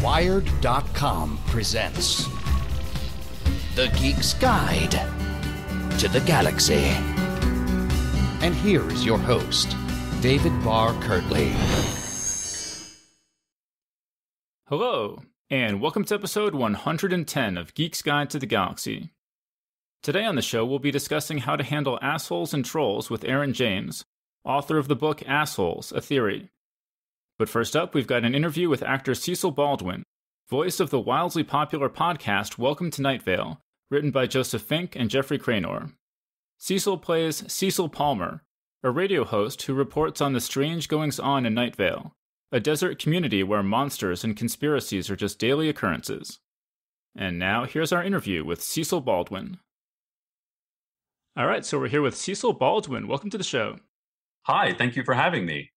Wired.com presents The Geek's Guide to the Galaxy. And here is your host, David Barr Kirtley. Hello, and welcome to episode 110 of Geek's Guide to the Galaxy. Today on the show, we'll be discussing how to handle assholes and trolls with Aaron James, author of the book Assholes, A Theory. But first up, we've got an interview with actor Cecil Baldwin, voice of the wildly popular podcast Welcome to Night Vale, written by Joseph Fink and Jeffrey Cranor. Cecil plays Cecil Palmer, a radio host who reports on the strange goings-on in Night Vale, a desert community where monsters and conspiracies are just daily occurrences. And now, here's our interview with Cecil Baldwin. All right, so we're here with Cecil Baldwin. Welcome to the show. Hi, thank you for having me.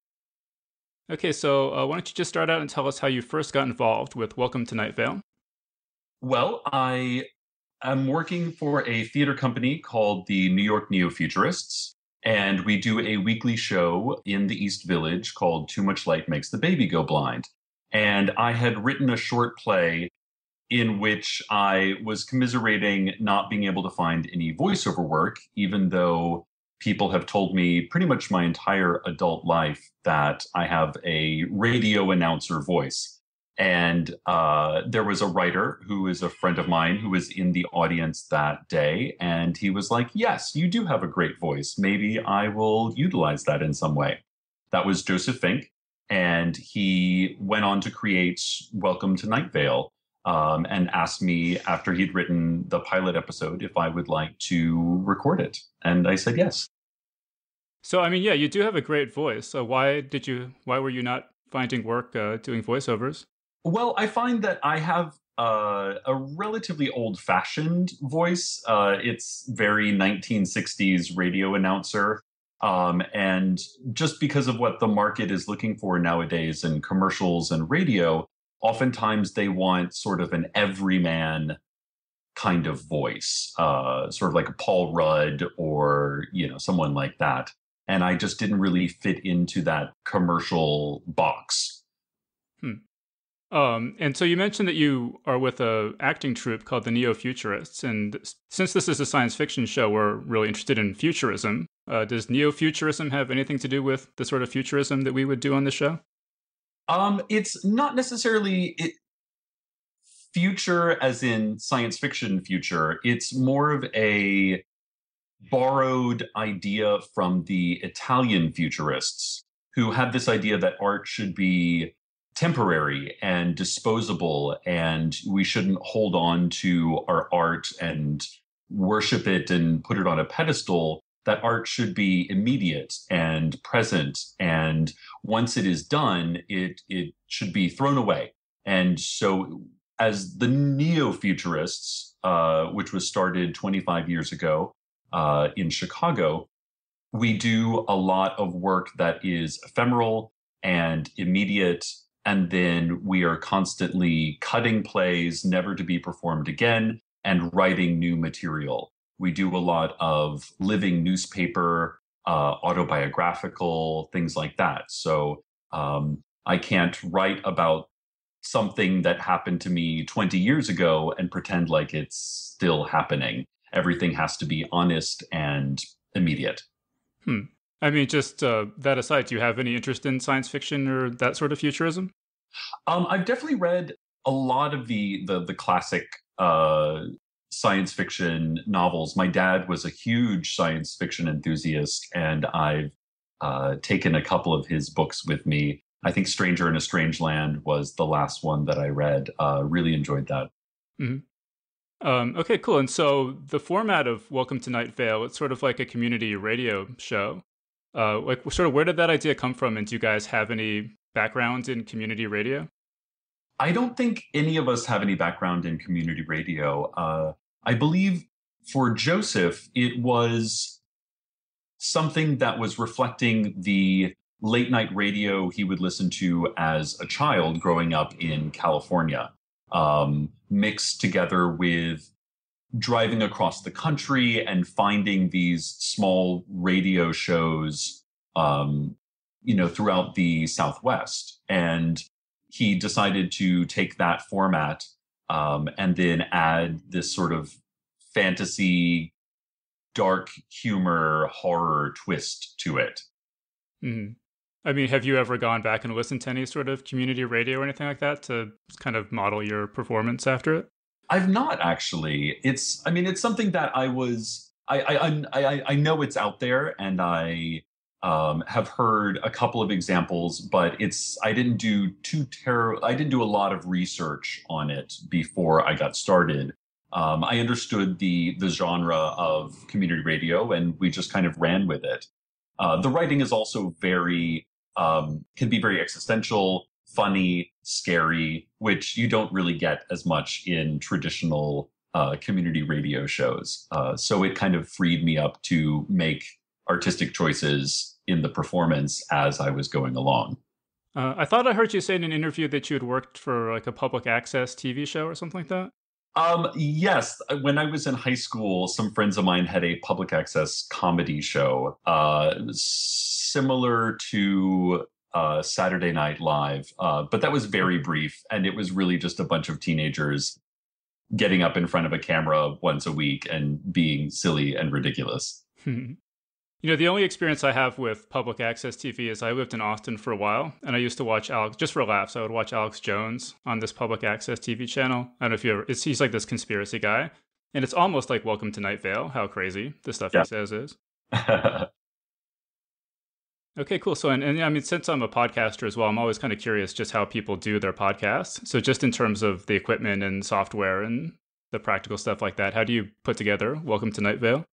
Okay, so why don't you just start out and tell us how you first got involved with Welcome to Night Vale? Well, I am working for a theater company called the New York Neo-Futurists, and we do a weekly show in the East Village called Too Much Light Makes the Baby Go Blind. And I had written a short play in which I was commiserating not being able to find any voiceover work, even though people have told me pretty much my entire adult life that I have a radio announcer voice. And there was a writer who is a friend of mine who was in the audience that day. And he was like, yes, you do have a great voice. Maybe I will utilize that in some way. That was Joseph Fink. And he went on to create Welcome to Night Vale and asked me after he'd written the pilot episode if I would like to record it. And I said yes. So, I mean, yeah, you do have a great voice. So why were you not finding work doing voiceovers? Well, I find that I have a relatively old-fashioned voice. It's very 1960s radio announcer. And just because of what the market is looking for nowadays in commercials and radio, oftentimes they want sort of an everyman kind of voice, sort of like a Paul Rudd or, someone like that. And I just didn't really fit into that commercial box. And so you mentioned that you are with an acting troupe called the Neo-Futurists. And since this is a science fiction show, we're really interested in futurism. Does Neo-Futurism have anything to do with the sort of futurism that we would do on the show? It's not necessarily future as in science fiction future. It's more of a borrowed idea from the Italian futurists who had this idea that art should be temporary and disposable, and we shouldn't hold on to our art and worship it and put it on a pedestal. That art should be immediate and present, and once it is done, it should be thrown away. And so as the Neo-Futurists, which was started 25 years ago in Chicago, we do a lot of work that is ephemeral and immediate, and then we are constantly cutting plays never to be performed again and writing new material. We do a lot of living newspaper, autobiographical, things like that. So I can't write about something that happened to me 20 years ago and pretend like it's still happening. Everything has to be honest and immediate. I mean, just that aside, do you have any interest in science fiction or that sort of futurism? I've definitely read a lot of the classic science fiction novels. My dad was a huge science fiction enthusiast, and I've taken a couple of his books with me. I think Stranger in a Strange Land was the last one that I read. Really enjoyed that. Mm-hmm. Okay, cool. And so the format of Welcome to Night Vale, it's sort of like a community radio show. Where did that idea come from? And do you guys have any background in community radio? I don't think any of us have any background in community radio. I believe for Joseph, it was something that was reflecting the late night radio he would listen to as a child growing up in California, mixed together with driving across the country and finding these small radio shows, throughout the Southwest. And he decided to take that format and then add this sort of fantasy, dark humor, horror twist to it. Mm. I mean, have you ever gone back and listened to any sort of community radio or anything like that to kind of model your performance after it? I've not actually. I mean, it's something that I know it's out there, and I have heard a couple of examples, but I didn't do I didn't do a lot of research on it before I got started. I understood the genre of community radio, and we just kind of ran with it. The writing is also can be very existential, funny, scary, which you don't really get as much in traditional community radio shows. So it kind of freed me up to make artistic choices in the performance as I was going along. I thought I heard you say in an interview that you had worked for like a public access TV show or something like that. Yes. When I was in high school, some friends of mine had a public access comedy show, similar to Saturday Night Live, but that was very brief, and it was really just a bunch of teenagers getting up in front of a camera once a week and being silly and ridiculous. You know, the only experience I have with public access TV is I lived in Austin for a while, and I used to watch just for laughs, I would watch Alex Jones on this public access TV channel. I don't know if you ever, he's like this conspiracy guy, and it's almost like Welcome to Night Vale, how crazy the stuff he says is. Okay, cool. So, and I mean, since I'm a podcaster as well, I'm always kind of curious just how people do their podcasts. So just in terms of the equipment and software and the practical stuff like that, how do you put together Welcome to Night Vale?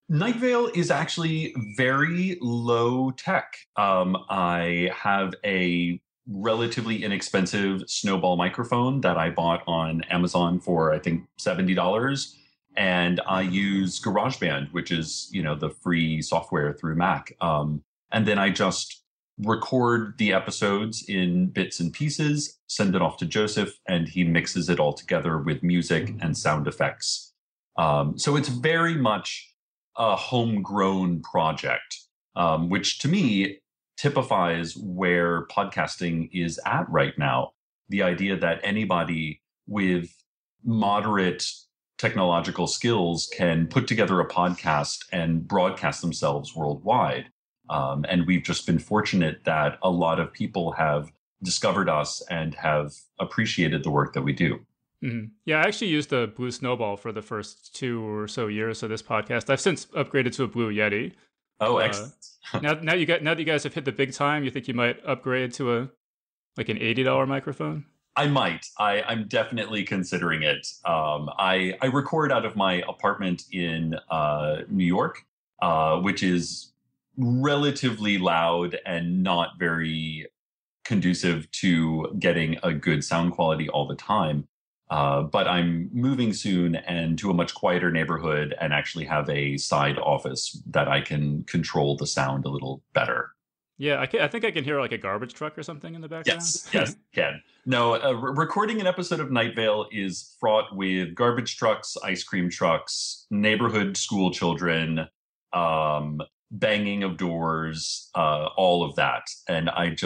Night Vale is actually very low tech. I have a relatively inexpensive Snowball microphone that I bought on Amazon for, I think, $70. And I use GarageBand, which is, the free software through Mac. And then I just record the episodes in bits and pieces, send it off to Joseph, and he mixes it all together with music and sound effects. So it's very much a homegrown project, which to me typifies where podcasting is at right now. The idea that anybody with moderate technological skills can put together a podcast and broadcast themselves worldwide. And we've just been fortunate that a lot of people have discovered us and have appreciated the work that we do. Mm-hmm. Yeah, I actually used the Blue Snowball for the first 2 or so years of this podcast. I've since upgraded to a Blue Yeti. Oh, excellent! now that you guys have hit the big time, you think you might upgrade to an $80 microphone? I might. I'm definitely considering it. I record out of my apartment in New York, which is relatively loud and not very conducive to getting a good sound quality all the time. But I'm moving soon and to a much quieter neighborhood and actually have a side office that I can control the sound a little better. Yeah, I think I can hear like a garbage truck or something in the background. Yes, can. No, recording an episode of Night Vale is fraught with garbage trucks, ice cream trucks, neighborhood school children, banging of doors, all of that. And I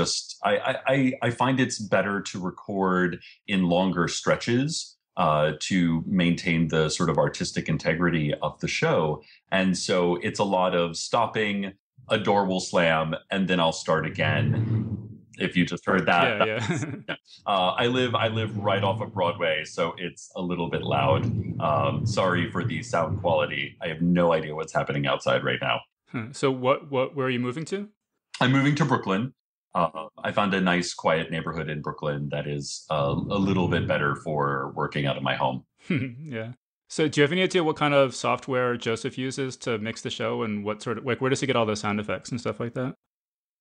find it's better to record in longer stretches to maintain the sort of artistic integrity of the show. And so it's a lot of stopping, a door will slam, and then I'll start again. If you just heard that. Yeah. I live right off of Broadway, so it's a little bit loud. Sorry for the sound quality. I have no idea what's happening outside right now. So where are you moving to? I'm moving to Brooklyn. I found a nice, quiet neighborhood in Brooklyn that is a little bit better for working out of my home. Yeah. So do you have any idea what kind of software Joseph uses to mix the show, and what sort of, where does he get all the sound effects and stuff like that?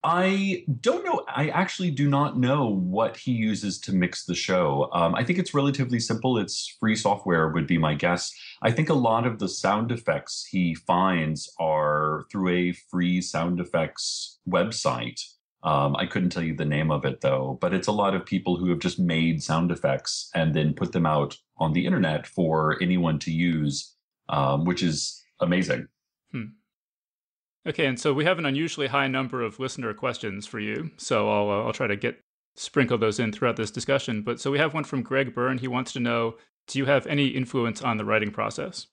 I don't know. I actually do not know what he uses to mix the show. I think it's relatively simple. It's free software would be my guess. I think a lot of the sound effects he finds are through a free sound effects website. I couldn't tell you the name of it, though, but it's a lot of people who have just made sound effects and then put them out on the internet for anyone to use, which is amazing. Okay, and so we have an unusually high number of listener questions for you, so I'll try to get sprinkle those in throughout this discussion. But so we have one from Greg Byrne. He wants to know, do you have any influence on the writing process?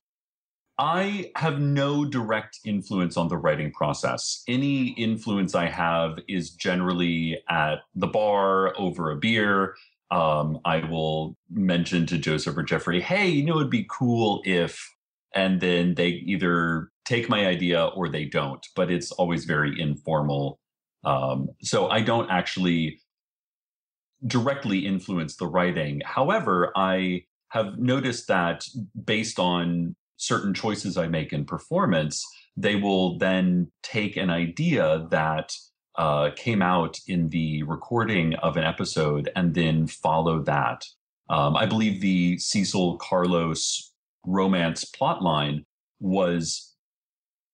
I have no direct influence on the writing process. Any influence I have is generally at the bar over a beer. I will mention to Joseph or Jeffrey, hey, it'd be cool if, and then they either take my idea or they don't, but it's always very informal. So I don't actually directly influence the writing. However, I have noticed that based on certain choices I make in performance, they will then take an idea that came out in the recording of an episode and then follow that. I believe the Cecil Carlos romance plotline was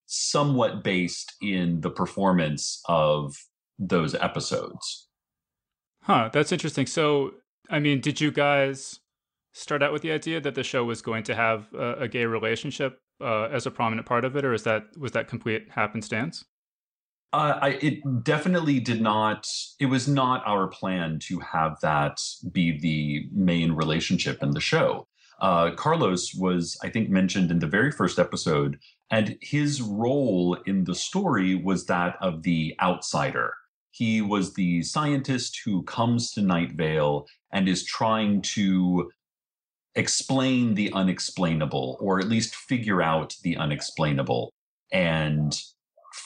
somewhat based in the performance of those episodes. Huh, that's interesting. So, I mean, did you guys start out with the idea that the show was going to have a gay relationship as a prominent part of it, or was that complete happenstance? It definitely did not. It was not our plan to have that be the main relationship in the show. Carlos was, I think, mentioned in the very first episode, and his role in the story was that of the outsider. He was the scientist who comes to Night Vale and is trying to explain the unexplainable, or at least figure out the unexplainable. And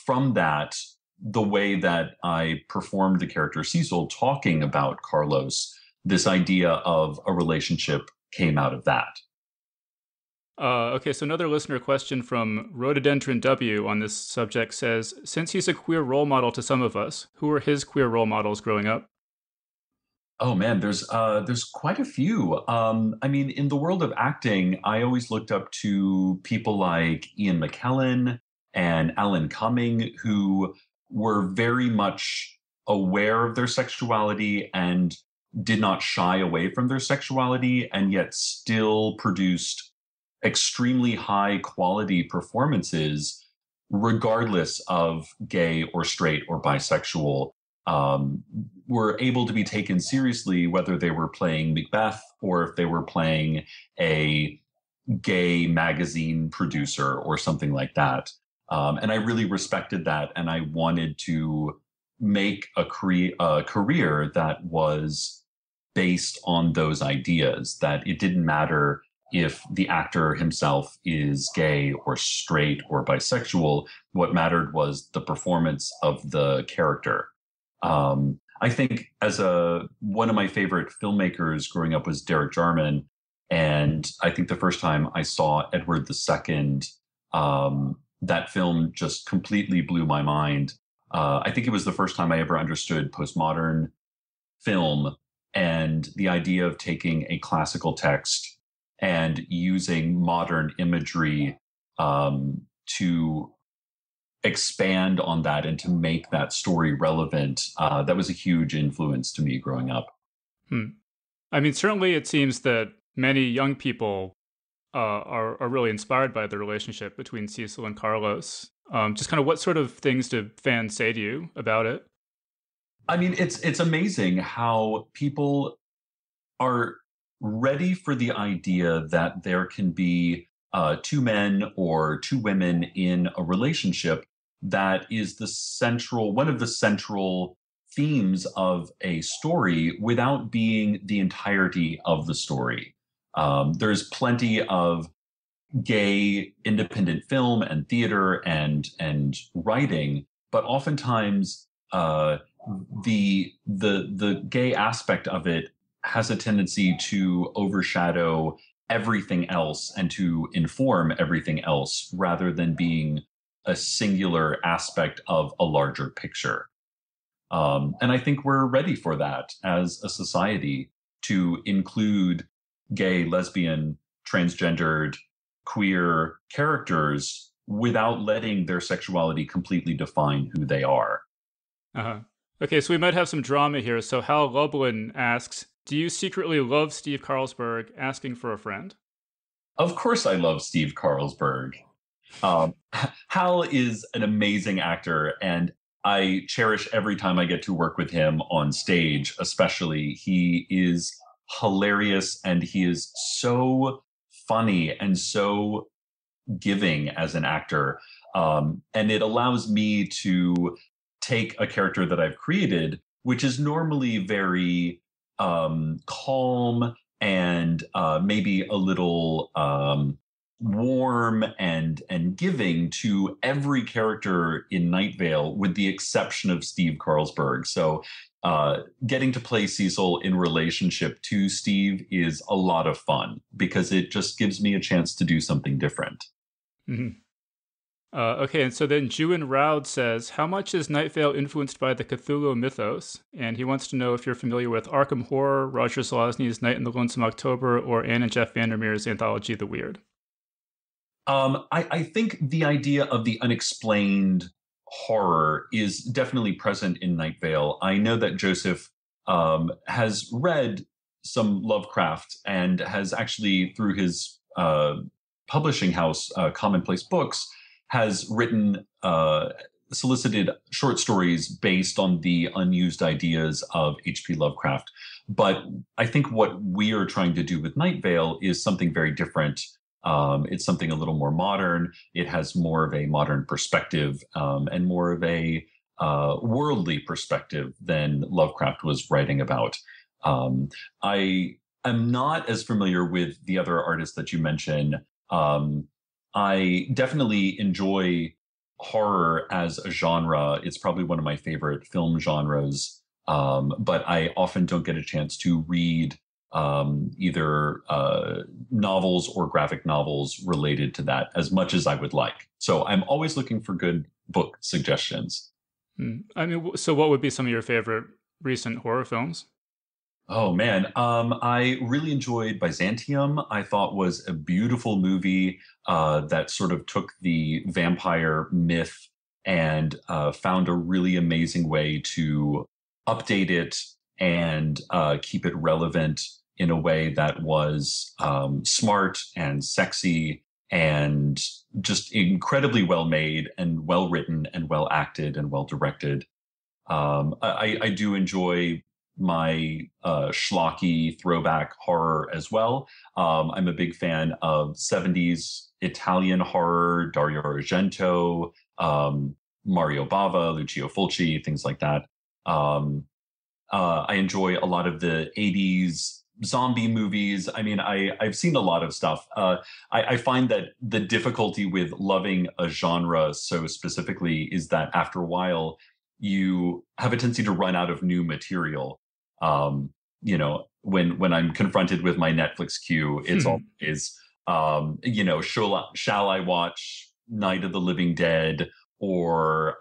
from that, the way that I performed the character Cecil talking about Carlos, this idea of a relationship came out of that. Okay, so another listener question from Rhododendron W on this subject says, since he's a queer role model to some of us, who were his queer role models growing up? Oh man, there's quite a few. I mean, in the world of acting, I always looked up to people like Ian McKellen and Alan Cumming, who were very much aware of their sexuality and did not shy away from their sexuality, and yet still produced extremely high quality performances, regardless of gay or straight or bisexual. Were able to be taken seriously, whether they were playing Macbeth or if they were playing a gay magazine producer or something like that. And I really respected that. And I wanted to make a career that was based on those ideas, that it didn't matter if the actor himself is gay or straight or bisexual. What mattered was the performance of the character. I think one of my favorite filmmakers growing up was Derek Jarman. And I think the first time I saw Edward II, that film just completely blew my mind. I think it was the first time I ever understood postmodern film and the idea of taking a classical text and using modern imagery to expand on that and to make that story relevant. That was a huge influence to me growing up. I mean, certainly it seems that many young people are really inspired by the relationship between Cecil and Carlos. Just kind of what sort of things do fans say to you about it? I mean, it's amazing how people are ready for the idea that there can be two men or two women in a relationship that is one of the central themes of a story without being the entirety of the story. There's plenty of gay independent film and theater and writing, but oftentimes the gay aspect of it has a tendency to overshadow everything else and to inform everything else rather than being a singular aspect of a larger picture. And I think we're ready for that as a society, to include gay, lesbian, transgendered, queer characters without letting their sexuality completely define who they are. Uh-huh. Okay, so we might have some drama here. So Hal Lublin asks, do you secretly love Steve Carlsberg, asking for a friend? Of course I love Steve Carlsberg. Hal is an amazing actor, and I cherish every time I get to work with him on stage, especially. He is hilarious and he is so funny and so giving as an actor. And it allows me to take a character that I've created, which is normally very calm and maybe a little warm and giving to every character in Night Vale, with the exception of Steve Carlsberg. So getting to play Cecil in relationship to Steve is a lot of fun because it just gives me a chance to do something different. Mm-hmm. Okay, and so then Juin Raud says, how much is Night Vale influenced by the Cthulhu mythos? And he wants to know if you're familiar with Arkham Horror, Roger Zelazny's Night in the Lonesome October, or Anne and Jeff Vandermeer's anthology The Weird. I think the idea of the unexplained horror is definitely present in Night Vale. I know that Joseph has read some Lovecraft and has actually, through his publishing house, Commonplace Books, has written solicited short stories based on the unused ideas of H.P. Lovecraft. But I think what we are trying to do with Night Vale is something very different. It's something a little more modern. It has more of a modern perspective and more of a worldly perspective than Lovecraft was writing about. I am not as familiar with the other artists that you mentioned. I definitely enjoy horror as a genre. It's probably one of my favorite film genres, but I often don't get a chance to read either novels or graphic novels related to that as much as I would like. So I'm always looking for good book suggestions. I mean, so what would be some of your favorite recent horror films? Oh man, I really enjoyed Byzantium. I thought was a beautiful movie that sort of took the vampire myth and found a really amazing way to update it and keep it relevant in a way that was smart and sexy and just incredibly well made and well written and well acted and well directed. I do enjoy my schlocky throwback horror as well. I'm a big fan of 70s Italian horror, Dario Argento, Mario Bava, Lucio Fulci, things like that. I enjoy a lot of the 80s zombie movies. I mean, I've seen a lot of stuff. I find that the difficulty with loving a genre so specifically is that after a while, you have a tendency to run out of new material. When I'm confronted with my Netflix queue, it's always, shall I watch Night of the Living Dead or,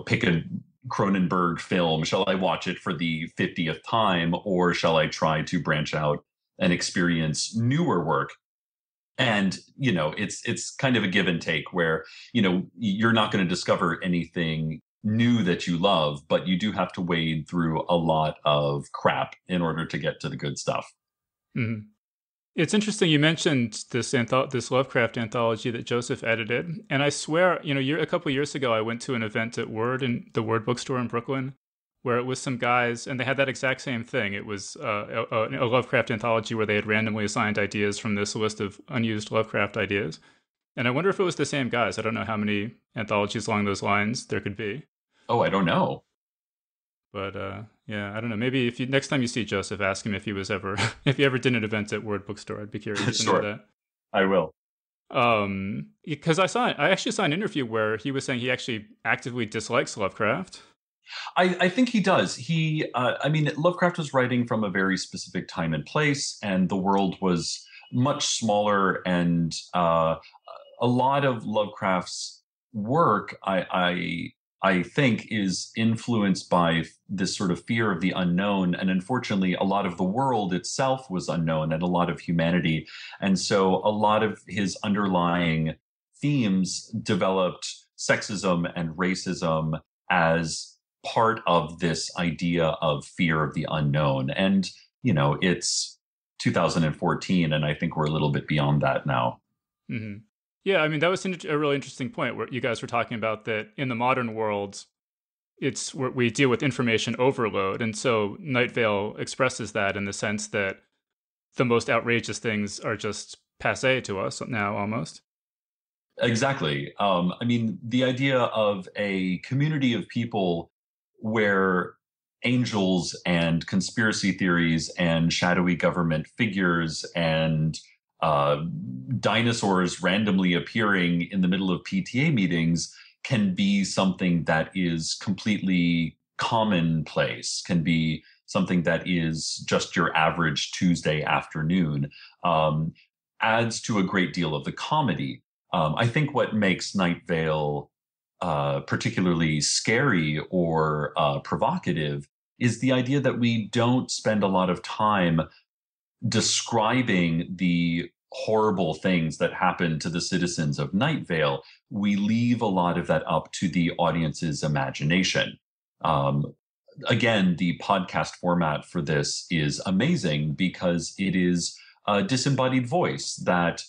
pick a Cronenberg film? Shall I watch it for the 50th time, or shall I try to branch out and experience newer work? And, it's kind of a give and take where, you're not going to discover anything new that you love, but you do have to wade through a lot of crap in order to get to the good stuff. Mm-hmm. It's interesting you mentioned this Lovecraft anthology that Joseph edited, and I swear, a couple of years ago I went to an event at Word in the Word bookstore in Brooklyn, where it was some guys, and they had that exact same thing. It was a Lovecraft anthology where they had randomly assigned ideas from this list of unused Lovecraft ideas. And I wonder if it was the same guys. I don't know how many anthologies along those lines there could be. Oh, I don't know. But yeah, I don't know. Maybe next time you see Joseph, ask him if he ever did an event at Word Bookstore. I'd be curious to know that. I will. Because I actually saw an interview where he was saying he actually actively dislikes Lovecraft. I think he does. Lovecraft was writing from a very specific time and place, and the world was much smaller, and a lot of Lovecraft's work, I think, is influenced by this sort of fear of the unknown. And unfortunately, a lot of the world itself was unknown and a lot of humanity. And so a lot of his underlying themes developed sexism and racism as part of this idea of fear of the unknown. And, it's 2014, and I think we're a little bit beyond that now. Mm-hmm. Yeah, I mean, that was a really interesting point where you guys were talking about that in the modern world, it's where we deal with information overload. And so Night Vale expresses that in the sense that the most outrageous things are just passe to us now almost. Exactly. I mean, the idea of a community of people where angels and conspiracy theories and shadowy government figures and uh, dinosaurs randomly appearing in the middle of PTA meetings can be something that is completely commonplace, can be something that is just your average Tuesday afternoon, adds to a great deal of the comedy. I think what makes Night Vale particularly scary or provocative is the idea that we don't spend a lot of time describing the horrible things that happen to the citizens of Night Vale. We leave a lot of that up to the audience's imagination. Again, the podcast format for this is amazing because it is a disembodied voice that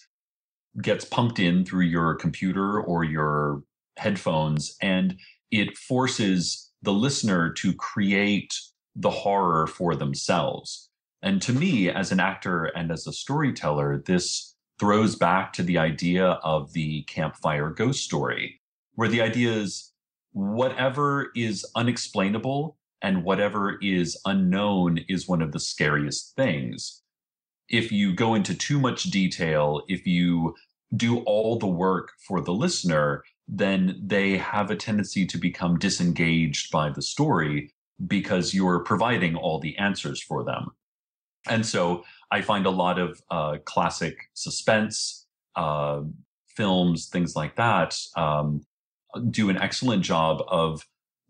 gets pumped in through your computer or your headphones, and it forces the listener to create the horror for themselves. And to me, as an actor and as a storyteller, this throws back to the idea of the campfire ghost story, where the idea is whatever is unexplainable and whatever is unknown is one of the scariest things. If you go into too much detail, if you do all the work for the listener, then they have a tendency to become disengaged by the story because you're providing all the answers for them. And so I find a lot of classic suspense films, things like that, do an excellent job of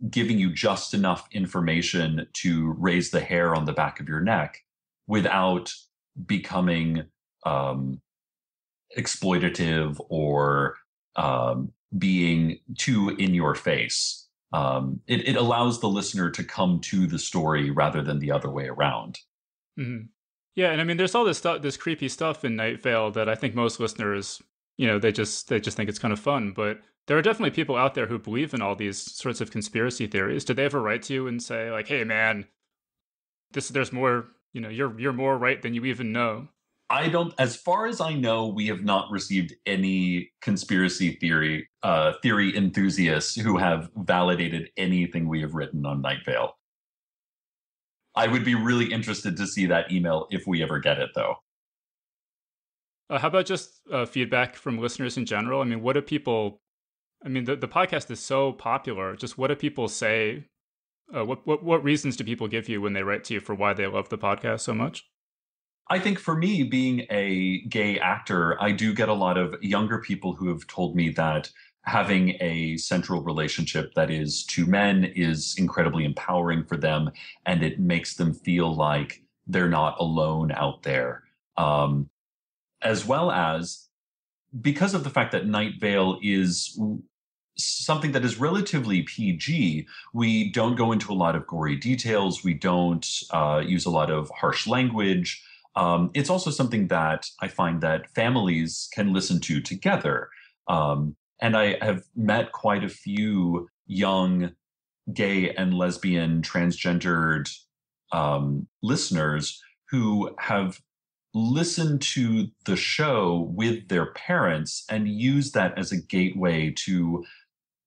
giving you just enough information to raise the hair on the back of your neck without becoming exploitative or being too in your face. It allows the listener to come to the story rather than the other way around. Mm-hmm. Yeah, and I mean, there's all this stuff, this creepy stuff in Night Vale that I think most listeners, they just think it's kind of fun. But there are definitely people out there who believe in all these sorts of conspiracy theories. Did they ever write to you and say, like, "Hey, man, there's more. You're more right than you even know"? I don't, as far as I know, we have not received any conspiracy theory enthusiasts who have validated anything we have written on Night Vale. I would be really interested to see that email if we ever get it, though. How about just feedback from listeners in general? I mean, what do people? I mean, the podcast is so popular. Just what do people say? What reasons do people give you when they write to you for why they love the podcast so much? I think for me, being a gay actor, I do get a lot of younger people who have told me that having a central relationship that is two men is incredibly empowering for them, and it makes them feel like they're not alone out there. As well as because of the fact that Night Vale is something that is relatively PG, we don't go into a lot of gory details. We don't use a lot of harsh language. It's also something that I find that families can listen to together. And I have met quite a few young gay and lesbian transgendered listeners who have listened to the show with their parents and use that as a gateway to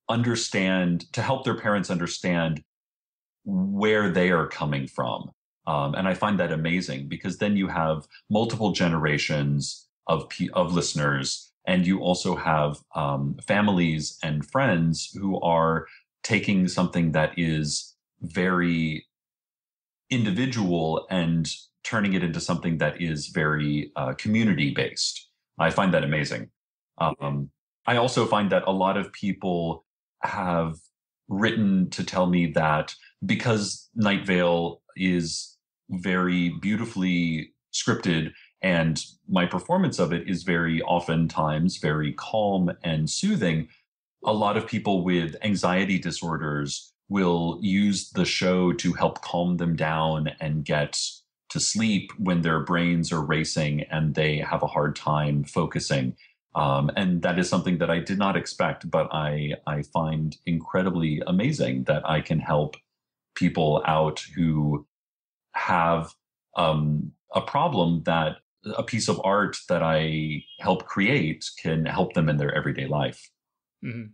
help their parents understand where they are coming from. And I find that amazing because then you have multiple generations of listeners, and you also have families and friends who are taking something that is very individual and turning it into something that is very community-based. I find that amazing. I also find that a lot of people have written to tell me that because Night Vale is very beautifully scripted and my performance of it is very oftentimes very calm and soothing, a lot of people with anxiety disorders will use the show to help calm them down and get to sleep when their brains are racing and they have a hard time focusing. And that is something that I did not expect, but I find incredibly amazing that I can help people out who have a problem that a piece of art that I help create can help them in their everyday life. Mm-hmm.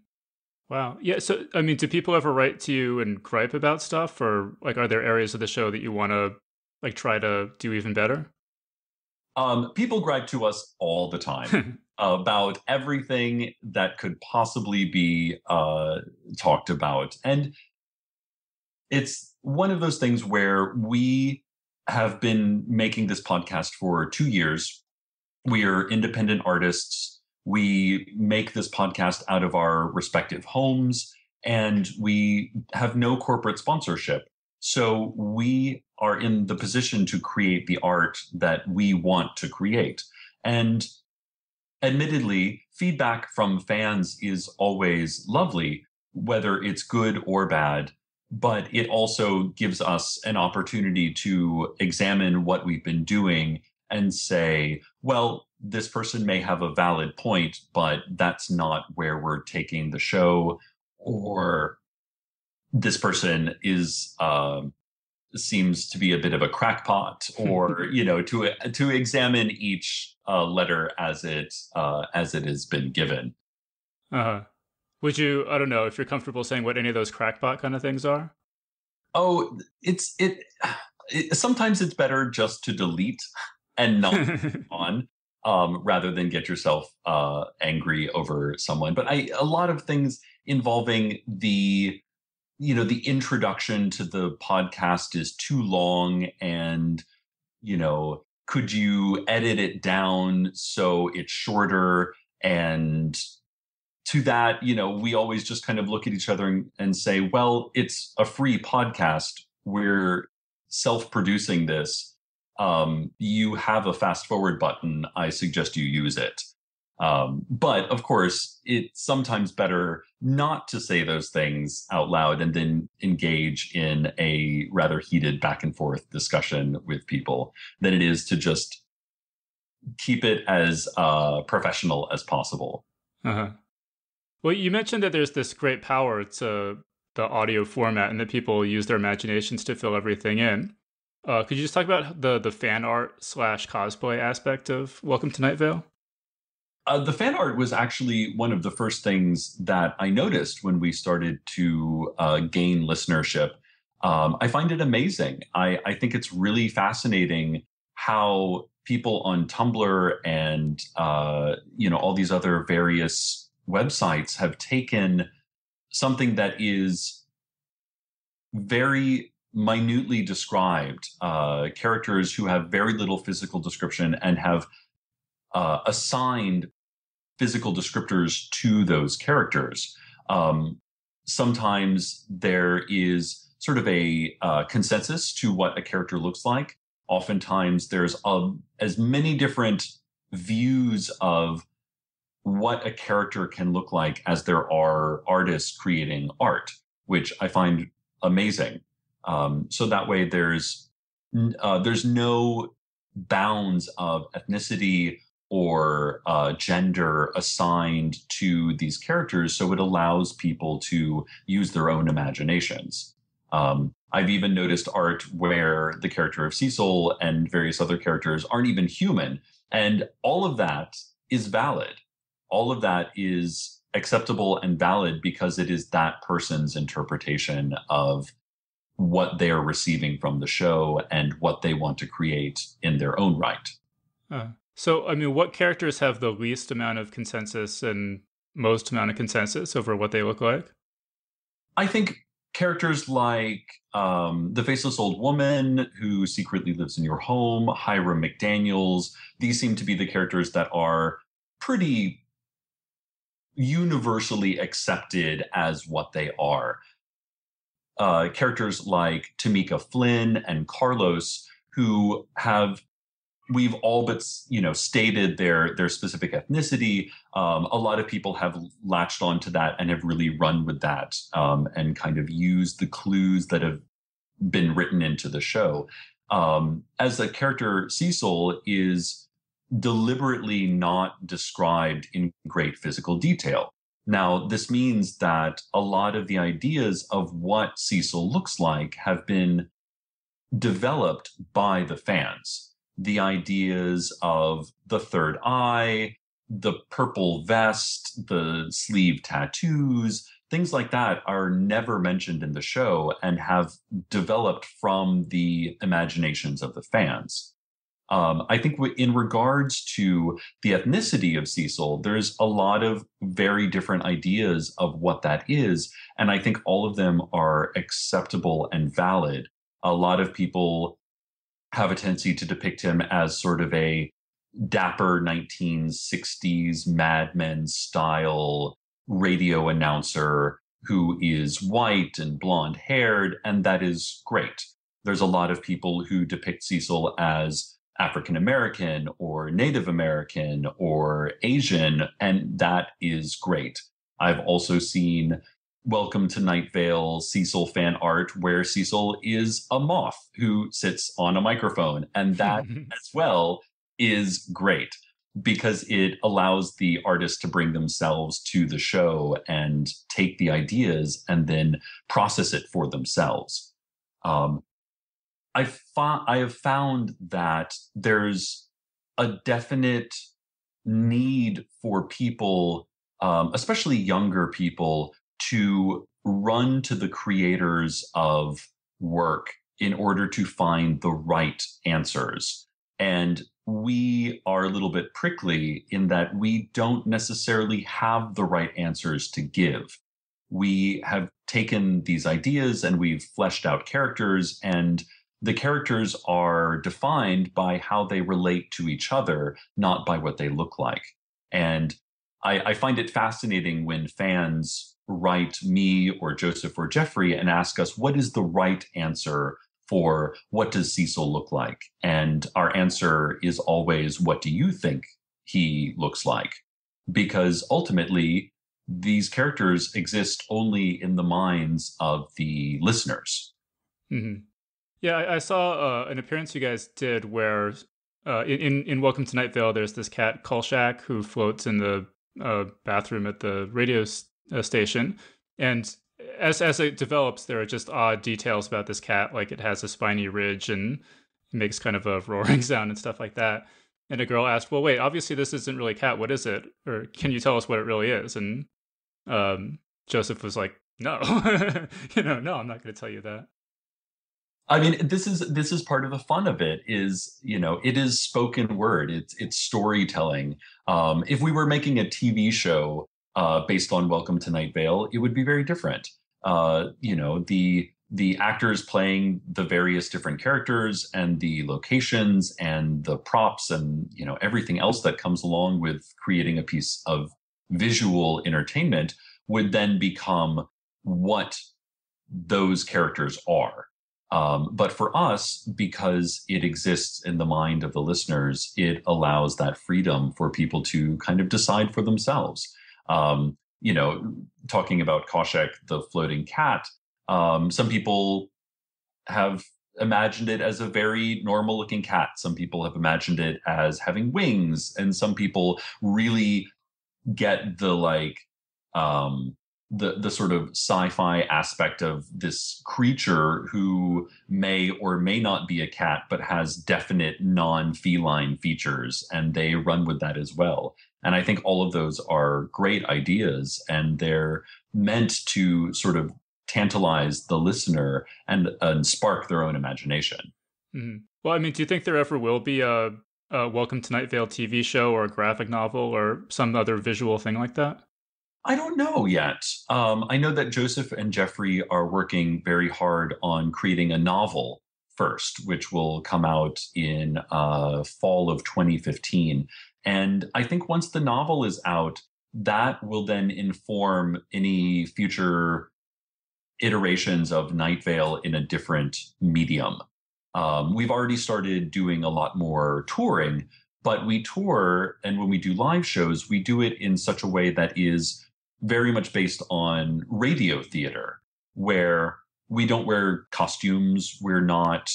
Wow. Yeah. So, I mean, do people ever write to you and gripe about stuff, or like, are there areas of the show that you want to like try to do even better? People gripe to us all the time about everything that could possibly be talked about. And it's one of those things where we have been making this podcast for 2 years. We are independent artists. We make this podcast out of our respective homes, and we have no corporate sponsorship. So we are in the position to create the art that we want to create. And admittedly, feedback from fans is always lovely, whether it's good or bad. But it also gives us an opportunity to examine what we've been doing and say, well, this person may have a valid point, but that's not where we're taking the show. Or this person is seems to be a bit of a crackpot, or to examine each letter as it has been given. Uh-huh. Would you, I don't know if you're comfortable saying what any of those crackpot kind of things are? Oh, sometimes it's better just to delete and not on, rather than get yourself angry over someone. But a lot of things involving the introduction to the podcast is too long, and could you edit it down so it's shorter? And to that, we always just kind of look at each other and say, well, it's a free podcast. We're self-producing this. You have a fast forward button. I suggest you use it. But of course, it's sometimes better not to say those things out loud and then engage in a rather heated back and forth discussion with people than it is to just keep it as professional as possible. Uh-huh. Well, you mentioned that there's this great power to the audio format and that people use their imaginations to fill everything in. Could you just talk about the fan art / cosplay aspect of Welcome to Night Vale? The fan art was actually one of the first things that I noticed when we started to gain listenership. I find it amazing. I think it's really fascinating how people on Tumblr and all these other various websites have taken something that is very minutely described, characters who have very little physical description, and have assigned physical descriptors to those characters. Sometimes there is sort of a consensus to what a character looks like. Oftentimes there's as many different views of what a character can look like as there are artists creating art, which I find amazing. So that way there's no bounds of ethnicity or gender assigned to these characters, so it allows people to use their own imaginations. I've even noticed art where the character of Cecil and various other characters aren't even human, and all of that is valid. All of that is acceptable and valid because it is that person's interpretation of what they're receiving from the show and what they want to create in their own right. So, I mean, what characters have the least amount of consensus and most amount of consensus over what they look like? I think characters like the Faceless Old Woman who secretly lives in your home, Hiram McDaniels, these seem to be the characters that are pretty universally accepted as what they are. Characters like Tamika Flynn and Carlos, who we've all but stated their specific ethnicity. A lot of people have latched onto that and have really run with that, and kind of used the clues that have been written into the show. As a character, Cecil is deliberately not described in great physical detail. Now, this means that a lot of the ideas of what Cecil looks like have been developed by the fans. The ideas of the third eye, the purple vest, the sleeve tattoos, things like that are never mentioned in the show and have developed from the imaginations of the fans. I think in regards to the ethnicity of Cecil, there's a lot of very different ideas of what that is. And I think all of them are acceptable and valid. A lot of people have a tendency to depict him as sort of a dapper 1960s Mad Men style radio announcer who is white and blonde haired, and that is great. There's a lot of people who depict Cecil as African American or Native American or Asian, and that is great. I've also seen Welcome to Night Vale Cecil fan art where Cecil is a moth who sits on a microphone, and that as well is great because it allows the artist to bring themselves to the show and take the ideas and then process it for themselves. I have found that there's a definite need for people, especially younger people, to run to the creators of work in order to find the right answers. And we are a little bit prickly in that we don't necessarily have the right answers to give. We have taken these ideas and we've fleshed out characters, and the characters are defined by how they relate to each other, not by what they look like. And I find it fascinating when fans write me or Joseph or Jeffrey and ask us, what is the right answer for what does Cecil look like? And our answer is always, what do you think he looks like? Because ultimately, these characters exist only in the minds of the listeners. Mm-hmm. Yeah, I saw an appearance you guys did where in Welcome to Night Vale, there's this cat, Kolchak, who floats in the bathroom at the radio station. And as it develops, there are just odd details about this cat, like it has a spiny ridge and it makes kind of a roaring sound and stuff like that. And a girl asked, well, wait, obviously this isn't really a cat. What is it? Or can you tell us what it really is? And Joseph was like, no, no, I'm not going to tell you that. I mean, this is part of the fun of it is, it is spoken word. It's storytelling. If we were making a TV show based on Welcome to Night Vale, it would be very different. The actors playing the various different characters and the locations and the props and, everything else that comes along with creating a piece of visual entertainment would then become what those characters are. But for us, because it exists in the mind of the listeners, it allows that freedom for people to kind of decide for themselves. Talking about Koshek, the floating cat, some people have imagined it as a very normal looking cat. Some people have imagined it as having wings, and some people really get the the sort of sci-fi aspect of this creature who may or may not be a cat, but has definite non-feline features, and they run with that as well. And I think all of those are great ideas, and they're meant to sort of tantalize the listener and spark their own imagination. Mm-hmm. Well, I mean, do you think there ever will be a Welcome to Night Vale TV show or a graphic novel or some other visual thing like that? I don't know yet. I know that Joseph and Jeffrey are working very hard on creating a novel first, which will come out in fall of 2015. And I think once the novel is out, that will then inform any future iterations of Night Vale in a different medium. We've already started doing a lot more touring, but we tour, and when we do live shows, we do it in such a way that is very much based on radio theater, where we don't wear costumes. We're not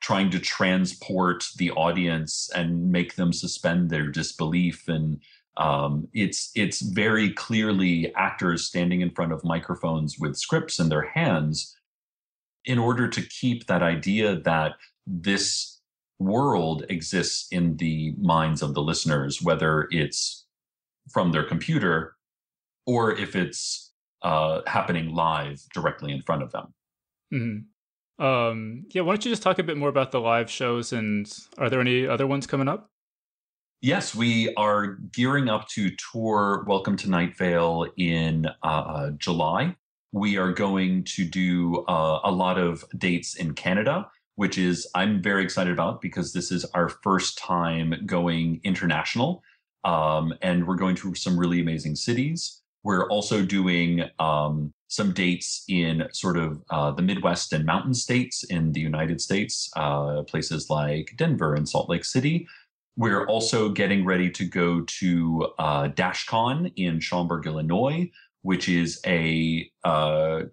trying to transport the audience and make them suspend their disbelief. And it's very clearly actors standing in front of microphones with scripts in their hands in order to keep that idea that this world exists in the minds of the listeners, whether it's from their computer or if it's happening live directly in front of them. Yeah, why don't you just talk a bit more about the live shows, and are there any other ones coming up? Yes, we are gearing up to tour Welcome to Night Vale in July. We are going to do a lot of dates in Canada, which is I'm very excited about because this is our first time going international. And we're going to some really amazing cities. We're also doing some dates in sort of the Midwest and mountain states in the United States, places like Denver and Salt Lake City. We're also getting ready to go to DashCon in Schaumburg, Illinois, which is a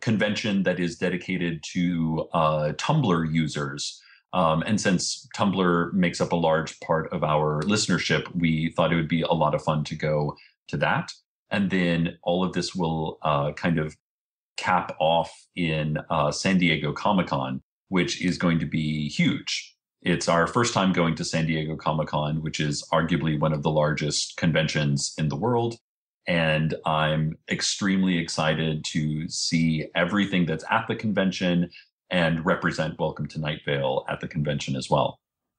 convention that is dedicated to Tumblr users. And since Tumblr makes up a large part of our listenership, we thought it would be a lot of fun to go to that. And then all of this will kind of cap off in San Diego Comic-Con, which is going to be huge. It's our first time going to San Diego Comic-Con, which is arguably one of the largest conventions in the world. And I'm extremely excited to see everything that's at the convention and represent Welcome to Night Vale at the convention as well.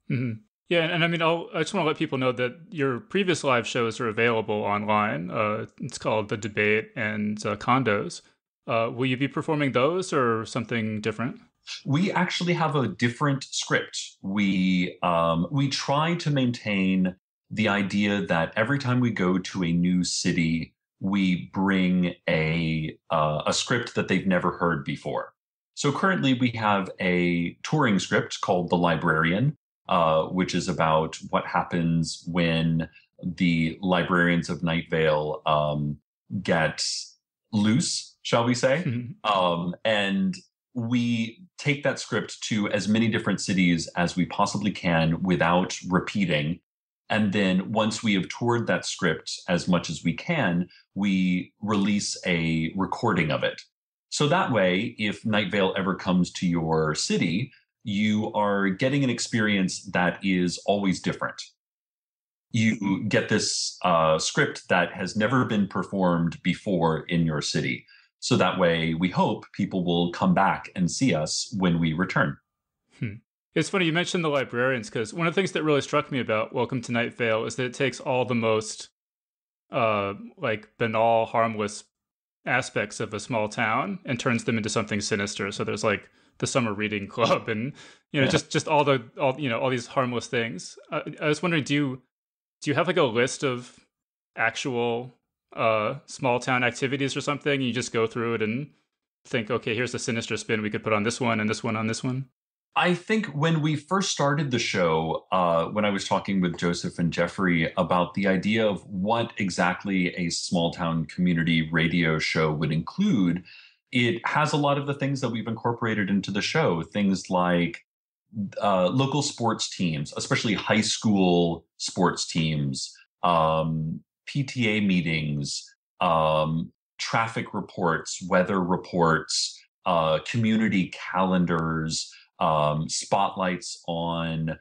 Mm-hmm. Yeah, and I mean, I just want to let people know that your previous live shows are available online. It's called The Debate and Condos. Will you be performing those or something different? We actually have a different script. We try to maintain the idea that every time we go to a new city, we bring a script that they've never heard before. So currently we have a touring script called The Librarian, which is about what happens when the librarians of Night Vale get loose, shall we say. And we take that script to as many different cities as we possibly can without repeating. And then once we have toured that script as much as we can, we release a recording of it. So that way, if Night Vale ever comes to your city, you are getting an experience that is always different. You get this script that has never been performed before in your city. So that way, we hope people will come back and see us when we return. It's funny you mentioned the librarians, because one of the things that really struck me about Welcome to Night Vale is that it takes all the most banal, harmless aspects of a small town and turns them into something sinister. So there's like the summer reading club and just all these harmless things. I was wondering, do you have like a list of actual small town activities or something? You just go through it and think, okay, here's the sinister spin we could put on this one and this one on this one. I think when we first started the show, when I was talking with Joseph and Jeffrey about the idea of what exactly a small town community radio show would include, it has a lot of the things that we've incorporated into the show. Things like local sports teams, especially high school sports teams, PTA meetings, traffic reports, weather reports, community calendars, spotlights on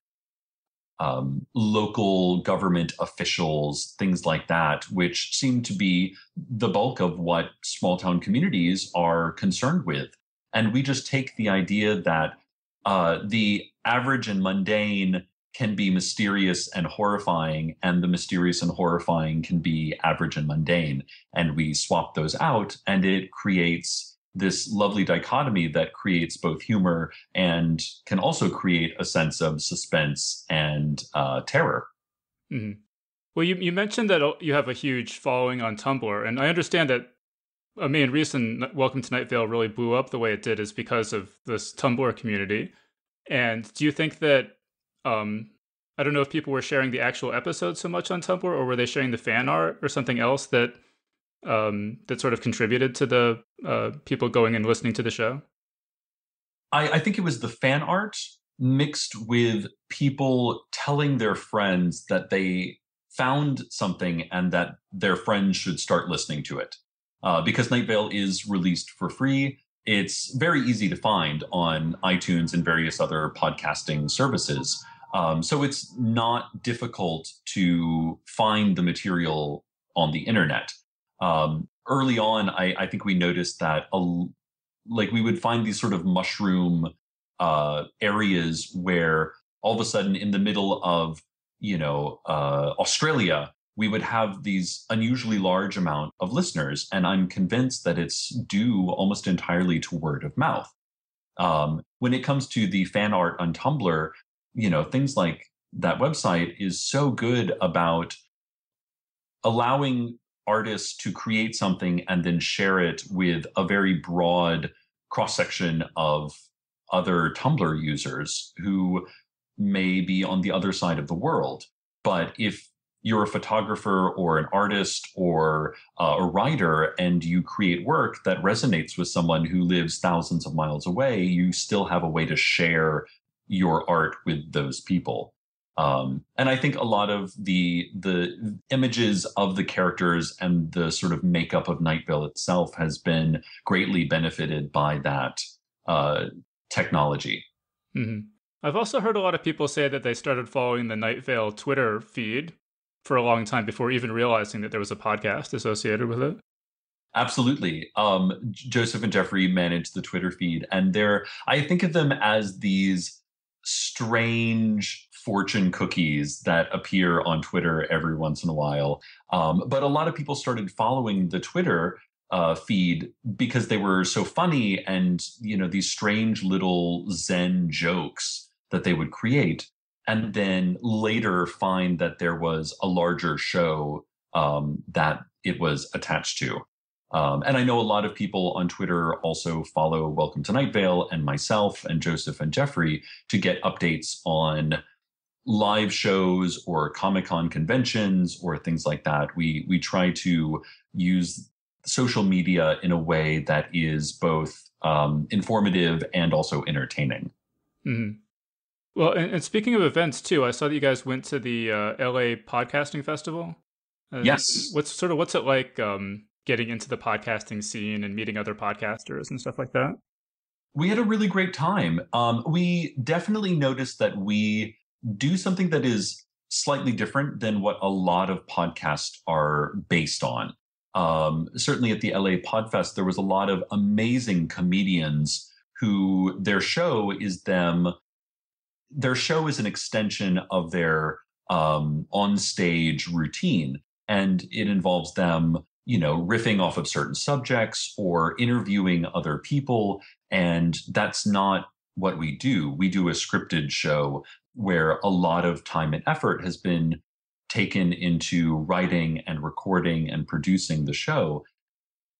local government officials, things like that, which seem to be the bulk of what small town communities are concerned with. And we just take the idea that the average and mundane can be mysterious and horrifying, and the mysterious and horrifying can be average and mundane. And we swap those out, and it creates this lovely dichotomy that creates both humor and can also create a sense of suspense and terror. Mm-hmm. Well, you mentioned that you have a huge following on Tumblr, and I understand that a main reason Welcome to Night Vale really blew up the way it did is because of this Tumblr community. And do you think that, I don't know if people were sharing the actual episode so much on Tumblr, or were they sharing the fan art or something else that sort of contributed to the people going and listening to the show? I think it was the fan art mixed with people telling their friends that they found something and that their friends should start listening to it. Because Night Vale is released for free, it's very easy to find on iTunes and various other podcasting services. So it's not difficult to find the material on the internet. Early on, I think we noticed that like we would find these sort of mushroom areas where all of a sudden in the middle of, Australia, we would have these unusually large amount of listeners. And I'm convinced that it's due almost entirely to word of mouth. When it comes to the fan art on Tumblr, things like that website is so good about allowing artists to create something and then share it with a very broad cross-section of other Tumblr users who may be on the other side of the world. But if you're a photographer or an artist or a writer and you create work that resonates with someone who lives thousands of miles away, you still have a way to share your art with those people. And I think a lot of the images of the characters and the sort of makeup of Night Vale itself has been greatly benefited by that technology. Mm-hmm. I've also heard a lot of people say that they started following the Night Vale Twitter feed for a long time before even realizing that there was a podcast associated with it. Absolutely. Joseph and Jeffrey manage the Twitter feed, and I think of them as these strange fortune cookies that appear on Twitter every once in a while. But a lot of people started following the Twitter feed because they were so funny and, these strange little Zen jokes that they would create, and then later find that there was a larger show that it was attached to. And I know a lot of people on Twitter also follow Welcome to Night Vale and myself and Joseph and Jeffrey to get updates on live shows or Comic-Con conventions or things like that. We try to use social media in a way that is both informative and also entertaining. Mm-hmm. Well, and speaking of events too, I saw that you guys went to the LA Podcasting Festival. Yes. What's it like getting into the podcasting scene and meeting other podcasters and stuff like that? We had a really great time. We definitely noticed that we do something that is slightly different than what a lot of podcasts are based on. Certainly at the LA Podfest, there was a lot of amazing comedians who their show is an extension of their on-stage routine. And it involves them, riffing off of certain subjects or interviewing other people. And that's not what we do. We do a scripted show where a lot of time and effort has been taken into writing and recording and producing the show.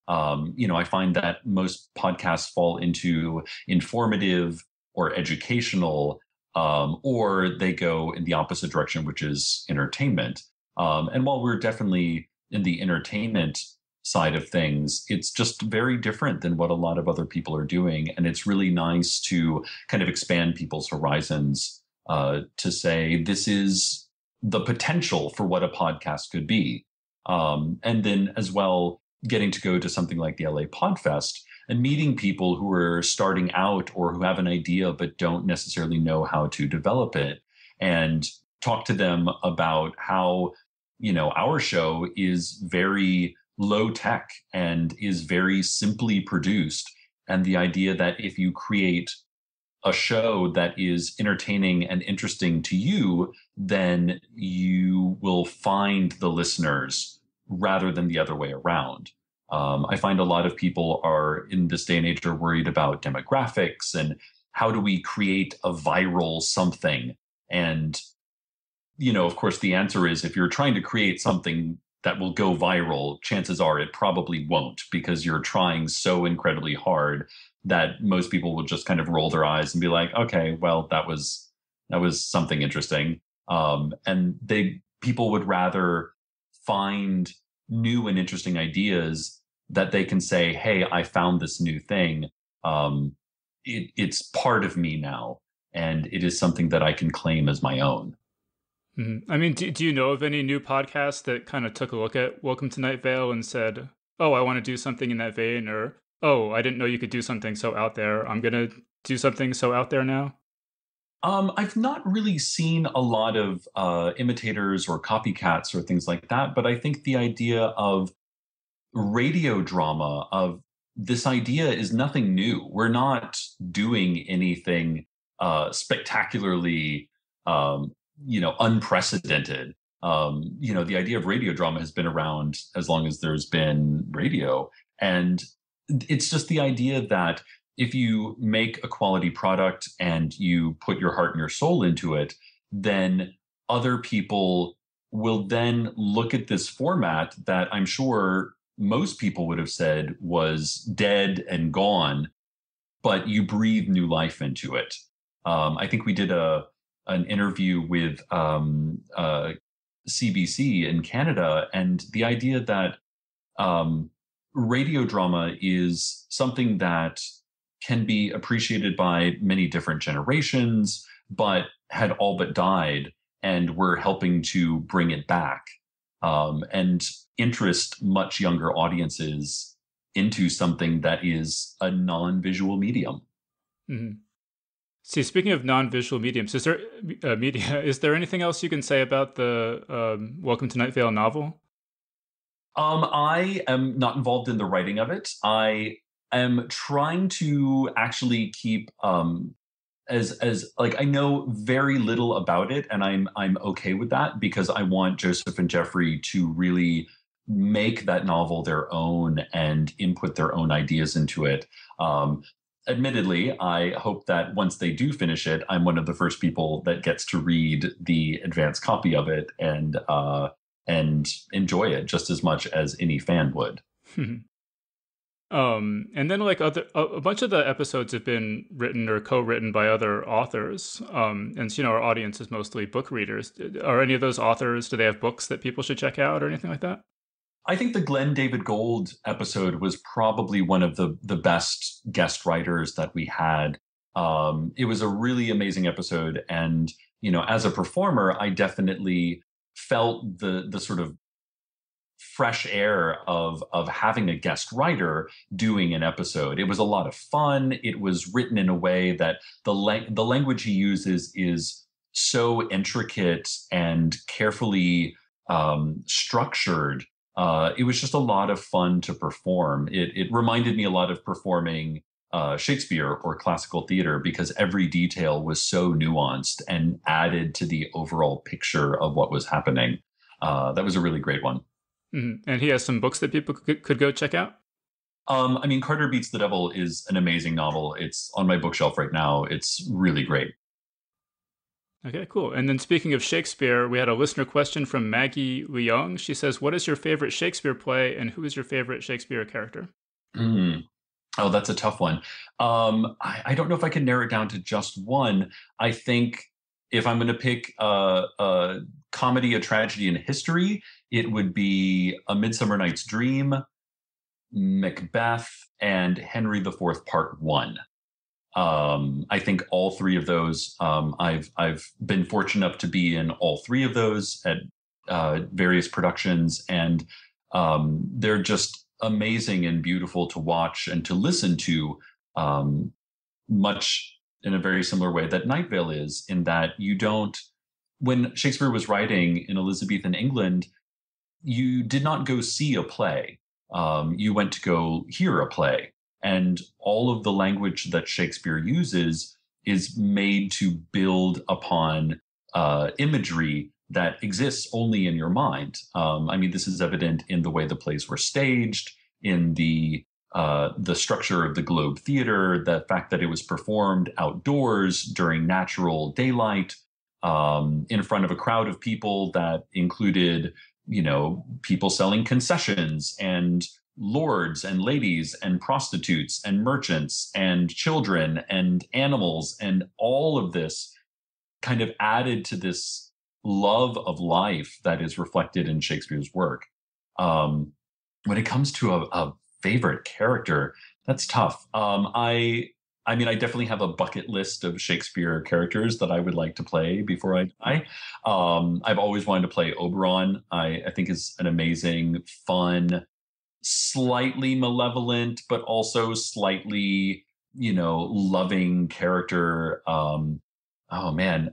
I find that most podcasts fall into informative or educational, or they go in the opposite direction, which is entertainment. And while we're definitely in the entertainment side of things, it's just very different than what a lot of other people are doing. And it's really nice to kind of expand people's horizons to say, this is the potential for what a podcast could be. And then as well, getting to go to something like the LA Podfest and meeting people who are starting out or who have an idea but don't necessarily know how to develop it, and talk to them about how, our show is very low tech and is very simply produced. And the idea that if you create a show that is entertaining and interesting to you, then you will find the listeners rather than the other way around. I find a lot of people are in this day and age are worried about demographics and how do we create a viral something? And, of course, the answer is if you're trying to create something that will go viral, chances are it probably won't, because you're trying so incredibly hard that most people will just kind of roll their eyes and be like, okay, well, that was something interesting. And people would rather find new and interesting ideas that they can say, hey, I found this new thing. It's part of me now. and it is something that I can claim as my own. I mean, do you know of any new podcasts that kind of took a look at Welcome to Night Vale and said, oh, I want to do something in that vein, or, oh, I didn't know you could do something so out there. I'm going to do something so out there now? I've not really seen a lot of imitators or copycats or things like that, but I think the idea of radio drama, of this idea, is nothing new. We're not doing anything spectacularly, unprecedented. The idea of radio drama has been around as long as there's been radio. And it's just the idea that if you make a quality product and you put your heart and your soul into it, then other people will then look at this format that I'm sure most people would have said was dead and gone, but you breathe new life into it. I think we did an interview with CBC in Canada, and the idea that radio drama is something that can be appreciated by many different generations, but had all but died, and we're helping to bring it back and interest much younger audiences into something that is a non-visual medium. Mm-hmm. See, speaking of non-visual mediums, is there anything else you can say about the Welcome to Night Vale novel? I am not involved in the writing of it. I am trying to actually keep as I know very little about it, and I'm okay with that, because I want Joseph and Jeffrey to really make that novel their own and input their own ideas into it. Admittedly, I hope that once they do finish it, I'm one of the first people that gets to read the advanced copy of it and enjoy it just as much as any fan would. And then a bunch of the episodes have been written or co-written by other authors. And so, our audience is mostly book readers. Are any of those authors, do they have books that people should check out or anything like that? I think the Glenn David Gold episode was probably one of the best guest writers that we had. It was a really amazing episode. And, as a performer, I definitely felt the sort of fresh air of having a guest writer doing an episode. It was a lot of fun. It was written in a way that the language he uses is so intricate and carefully structured. It was just a lot of fun to perform. It reminded me a lot of performing Shakespeare or classical theater, because every detail was so nuanced and added to the overall picture of what was happening. That was a really great one. Mm-hmm. And he has some books that people could go check out? Carter Beats the Devil is an amazing novel. It's on my bookshelf right now. It's really great. Okay, cool. And then speaking of Shakespeare, we had a listener question from Maggie Leung. She says, what is your favorite Shakespeare play and who is your favorite Shakespeare character? Oh, that's a tough one. I don't know if I can narrow it down to just one. I think if I'm going to pick a comedy, a tragedy, and a history, it would be A Midsummer Night's Dream, Macbeth, and Henry IV Part 1. I think all three of those, I've been fortunate enough to be in all three of those at various productions, and they're just amazing and beautiful to watch and to listen to, much in a very similar way that Night Vale is, in that when Shakespeare was writing in Elizabethan England, you did not go see a play. You went to go hear a play. And all of the language that Shakespeare uses is made to build upon imagery that exists only in your mind. This is evident in the way the plays were staged, in the structure of the Globe Theater, the fact that it was performed outdoors during natural daylight, in front of a crowd of people that included, people selling concessions and lords and ladies and prostitutes and merchants and children and animals, and all of this kind of added to this love of life that is reflected in Shakespeare's work. When it comes to a favorite character, that's tough. I I mean, I definitely have a bucket list of Shakespeare characters that I would like to play before I die. I've always wanted to play Oberon. I think is an amazing, fun, slightly malevolent, but also slightly, loving character. Oh man.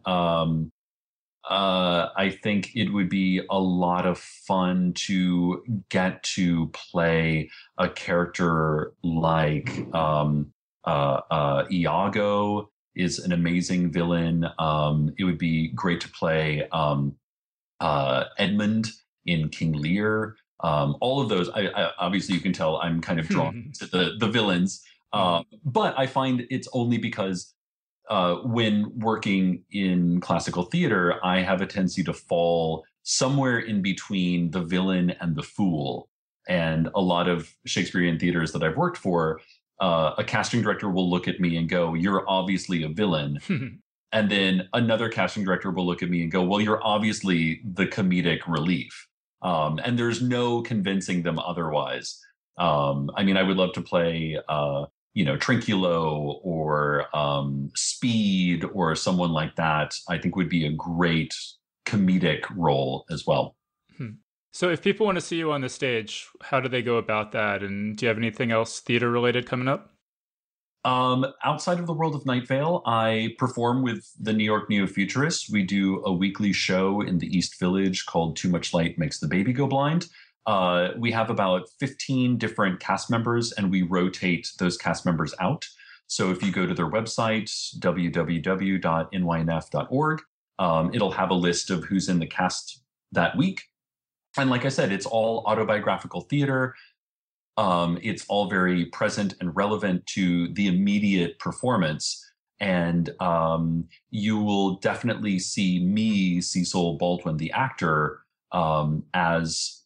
I think it would be a lot of fun to get to play a character like Iago is an amazing villain. It would be great to play Edmund in King Lear. All of those, I obviously you can tell I'm kind of drawn to the villains, but I find it's only because when working in classical theater, I have a tendency to fall somewhere in between the villain and the fool. And a lot of Shakespearean theaters that I've worked for, a casting director will look at me and go, "You're obviously a villain." And then another casting director will look at me and go, "Well, you're obviously the comedic relief." And there's no convincing them otherwise. I mean, I would love to play Trinculo or Speed or someone like that. I think would be a great comedic role as well. So if people want to see you on the stage, how do they go about that? And do you have anything else theater related coming up? Outside of the world of Night Vale, I perform with the New York Neo-Futurists. We do a weekly show in the East Village called Too Much Light Makes the Baby Go Blind. We have about 15 different cast members, and we rotate those cast members out. So if you go to their website, www.nynf.org, it'll have a list of who's in the cast that week. And like I said, it's all autobiographical theater. It's all very present and relevant to the immediate performance. And you will definitely see me, Cecil Baldwin, the actor, as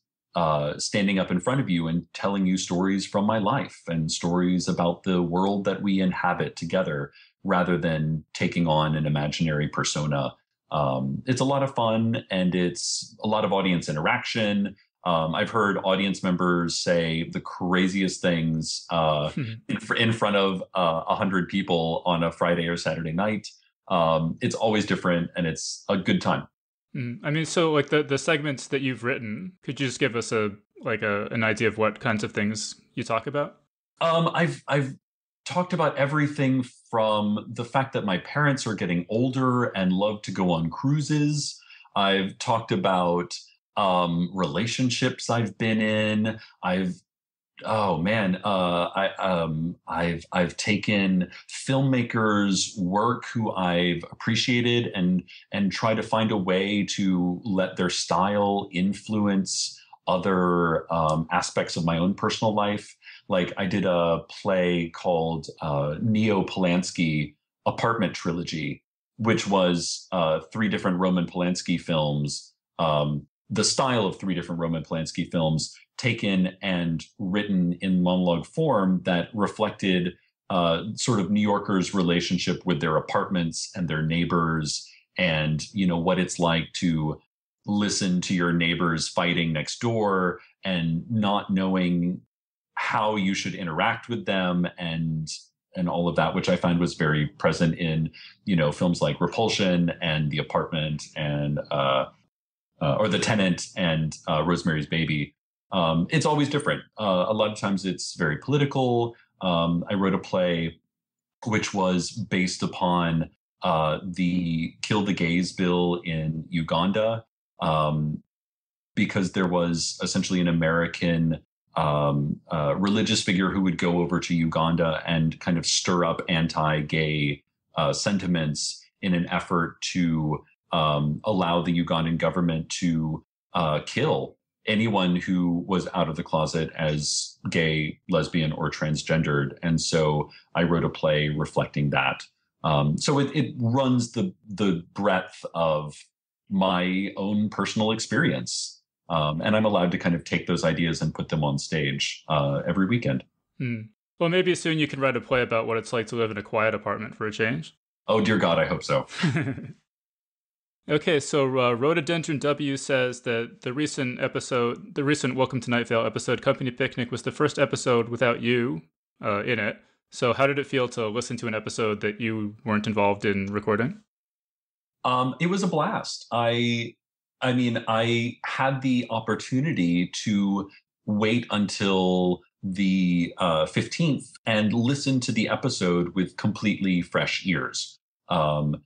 standing up in front of you and telling you stories from my life and stories about the world that we inhabit together, rather than taking on an imaginary persona. It's a lot of fun, and it's a lot of audience interaction. I've heard audience members say the craziest things in front of 100 people on a Friday or Saturday night. It's always different, and it's a good time. I mean, so like the segments that you've written, could you just give us an idea of what kinds of things you talk about? I've talked about everything from the fact that my parents are getting older and love to go on cruises. I've talked about relationships I've been in. I've taken filmmakers' work who I've appreciated and try to find a way to let their style influence other aspects of my own personal life. Like I did a play called Neo Polanski Apartment Trilogy, which was 3 different Roman Polanski films, the style of 3 different Roman Polanski films taken and written in monologue form that reflected sort of New Yorkers' relationship with their apartments and their neighbors, and what it's like to listen to your neighbors fighting next door and not knowing how you should interact with them and all of that, which I find was very present in films like Repulsion and The Apartment and or The Tenant and Rosemary's Baby. It's always different. A lot of times it's very political. I wrote a play which was based upon the Kill the Gays bill in Uganda, because there was essentially an American religious figure who would go over to Uganda and kind of stir up anti-gay sentiments in an effort to allow the Ugandan government to kill anyone who was out of the closet as gay, lesbian, or transgendered. And so I wrote a play reflecting that. So it runs the breadth of my own personal experience. And I'm allowed to kind of take those ideas and put them on stage every weekend. Well, maybe soon you can write a play about what it's like to live in a quiet apartment for a change. Oh, dear God, I hope so. Okay, so Rhododendron W says that the recent Welcome to Night Vale episode, Company Picnic, was the first episode without you in it. So how did it feel to listen to an episode that you weren't involved in recording? It was a blast. I mean, I had the opportunity to wait until the 15th and listen to the episode with completely fresh ears. Um,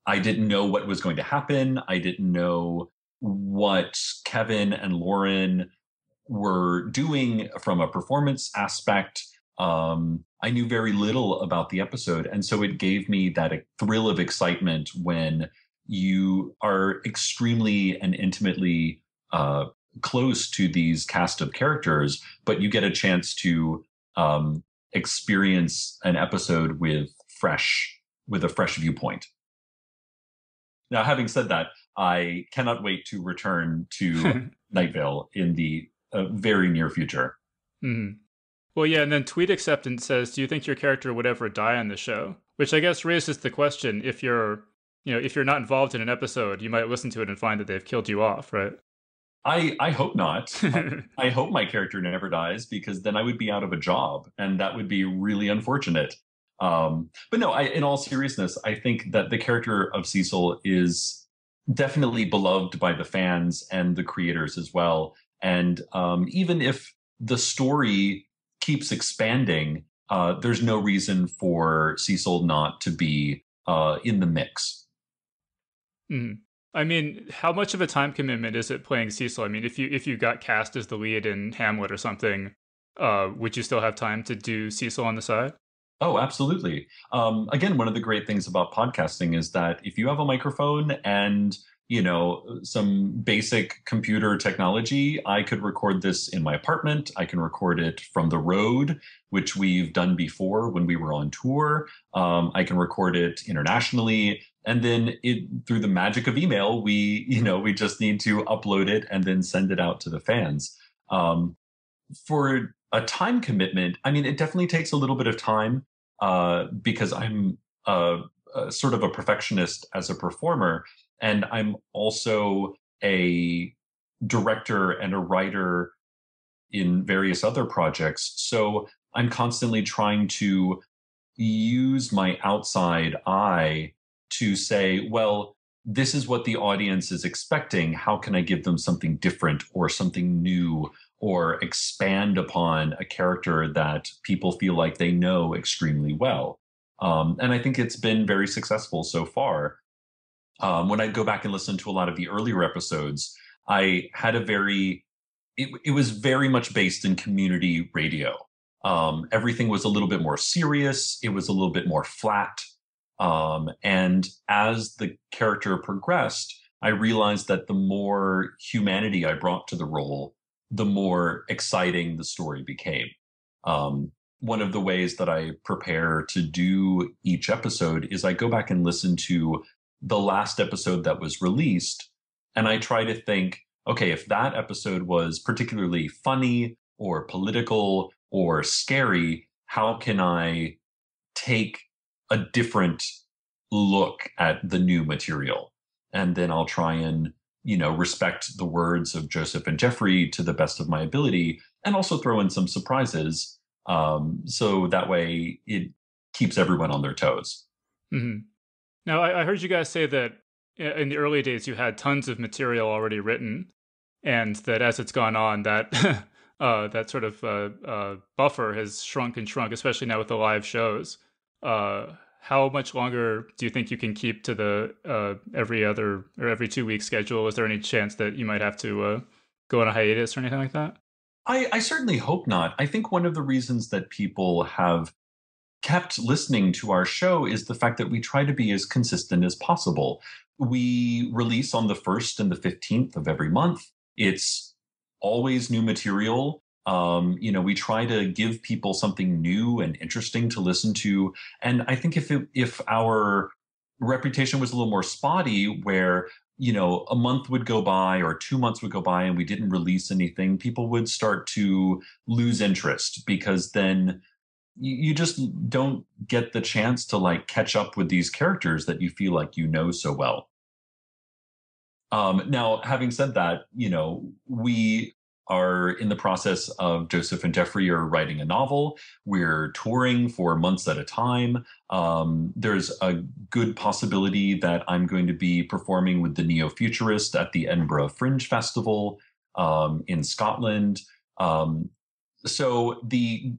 I didn't know what was going to happen. I didn't know what Kevin and Lauren were doing from a performance aspect. I knew very little about the episode. And so it gave me that thrill of excitement when you are extremely and intimately close to these cast of characters, but you get a chance to experience an episode with a fresh viewpoint. Now, having said that, I cannot wait to return to Night Vale in the very near future. Mm-hmm. Well, yeah, and then Tweet Acceptance says, "Do you think your character would ever die on the show?" Which I guess raises the question: if you're not involved in an episode, you might listen to it and find that they've killed you off, right? I hope not. I hope my character never dies, because then I would be out of a job, and that would be really unfortunate. But no, in all seriousness, I think that the character of Cecil is definitely beloved by the fans and the creators as well. And even if the story keeps expanding, there's no reason for Cecil not to be in the mix. Mm. I mean, how much of a time commitment is it playing Cecil? I mean, if you got cast as the lead in Hamlet or something, would you still have time to do Cecil on the side? Oh, absolutely. Again, one of the great things about podcasting is that if you have a microphone and some basic computer technology, I could record this in my apartment. I can record it from the road, which we've done before when we were on tour. I can record it internationally. And then through the magic of email, we just need to upload it and then send it out to the fans. For a time commitment, I mean, it definitely takes a little bit of time because I'm sort of a perfectionist as a performer. And I'm also a director and a writer in various other projects. So I'm constantly trying to use my outside eye to say, well, this is what the audience is expecting. How can I give them something different or something new, or expand upon a character that people feel like they know extremely well? And I think it's been very successful so far. When I go back and listen to a lot of the earlier episodes, I had it was very much based in community radio. Everything was a little bit more serious. It was a little bit more flat. And as the character progressed, I realized that the more humanity I brought to the role, the more exciting the story became. One of the ways that I prepare to do each episode is I go back and listen to the last episode that was released, and I try to think, okay, if that episode was particularly funny or political or scary, how can I take a different look at the new material? And then I'll try and, respect the words of Joseph and Jeffrey to the best of my ability, and also throw in some surprises. So that way it keeps everyone on their toes. Mm-hmm. Now, I heard you guys say that in the early days you had tons of material already written, and that as it's gone on, that that sort of buffer has shrunk and shrunk, especially now with the live shows. How much longer do you think you can keep to the every other or every 2 week schedule? Is there any chance that you might have to go on a hiatus or anything like that? I certainly hope not. I think one of the reasons that people have kept listening to our show is the fact that we try to be as consistent as possible. We release on the 1st and the 15th of every month. It's always new material. We try to give people something new and interesting to listen to. And I think if our reputation was a little more spotty, where a month would go by or 2 months would go by and we didn't release anything, people would start to lose interest, because then you just don't get the chance to catch up with these characters that you feel like so well. Now, having said that, we are in the process of Joseph and Jeffrey are writing a novel. We're touring for months at a time. There's a good possibility that I'm going to be performing with the Neo-Futurist at the Edinburgh Fringe Festival in Scotland. So the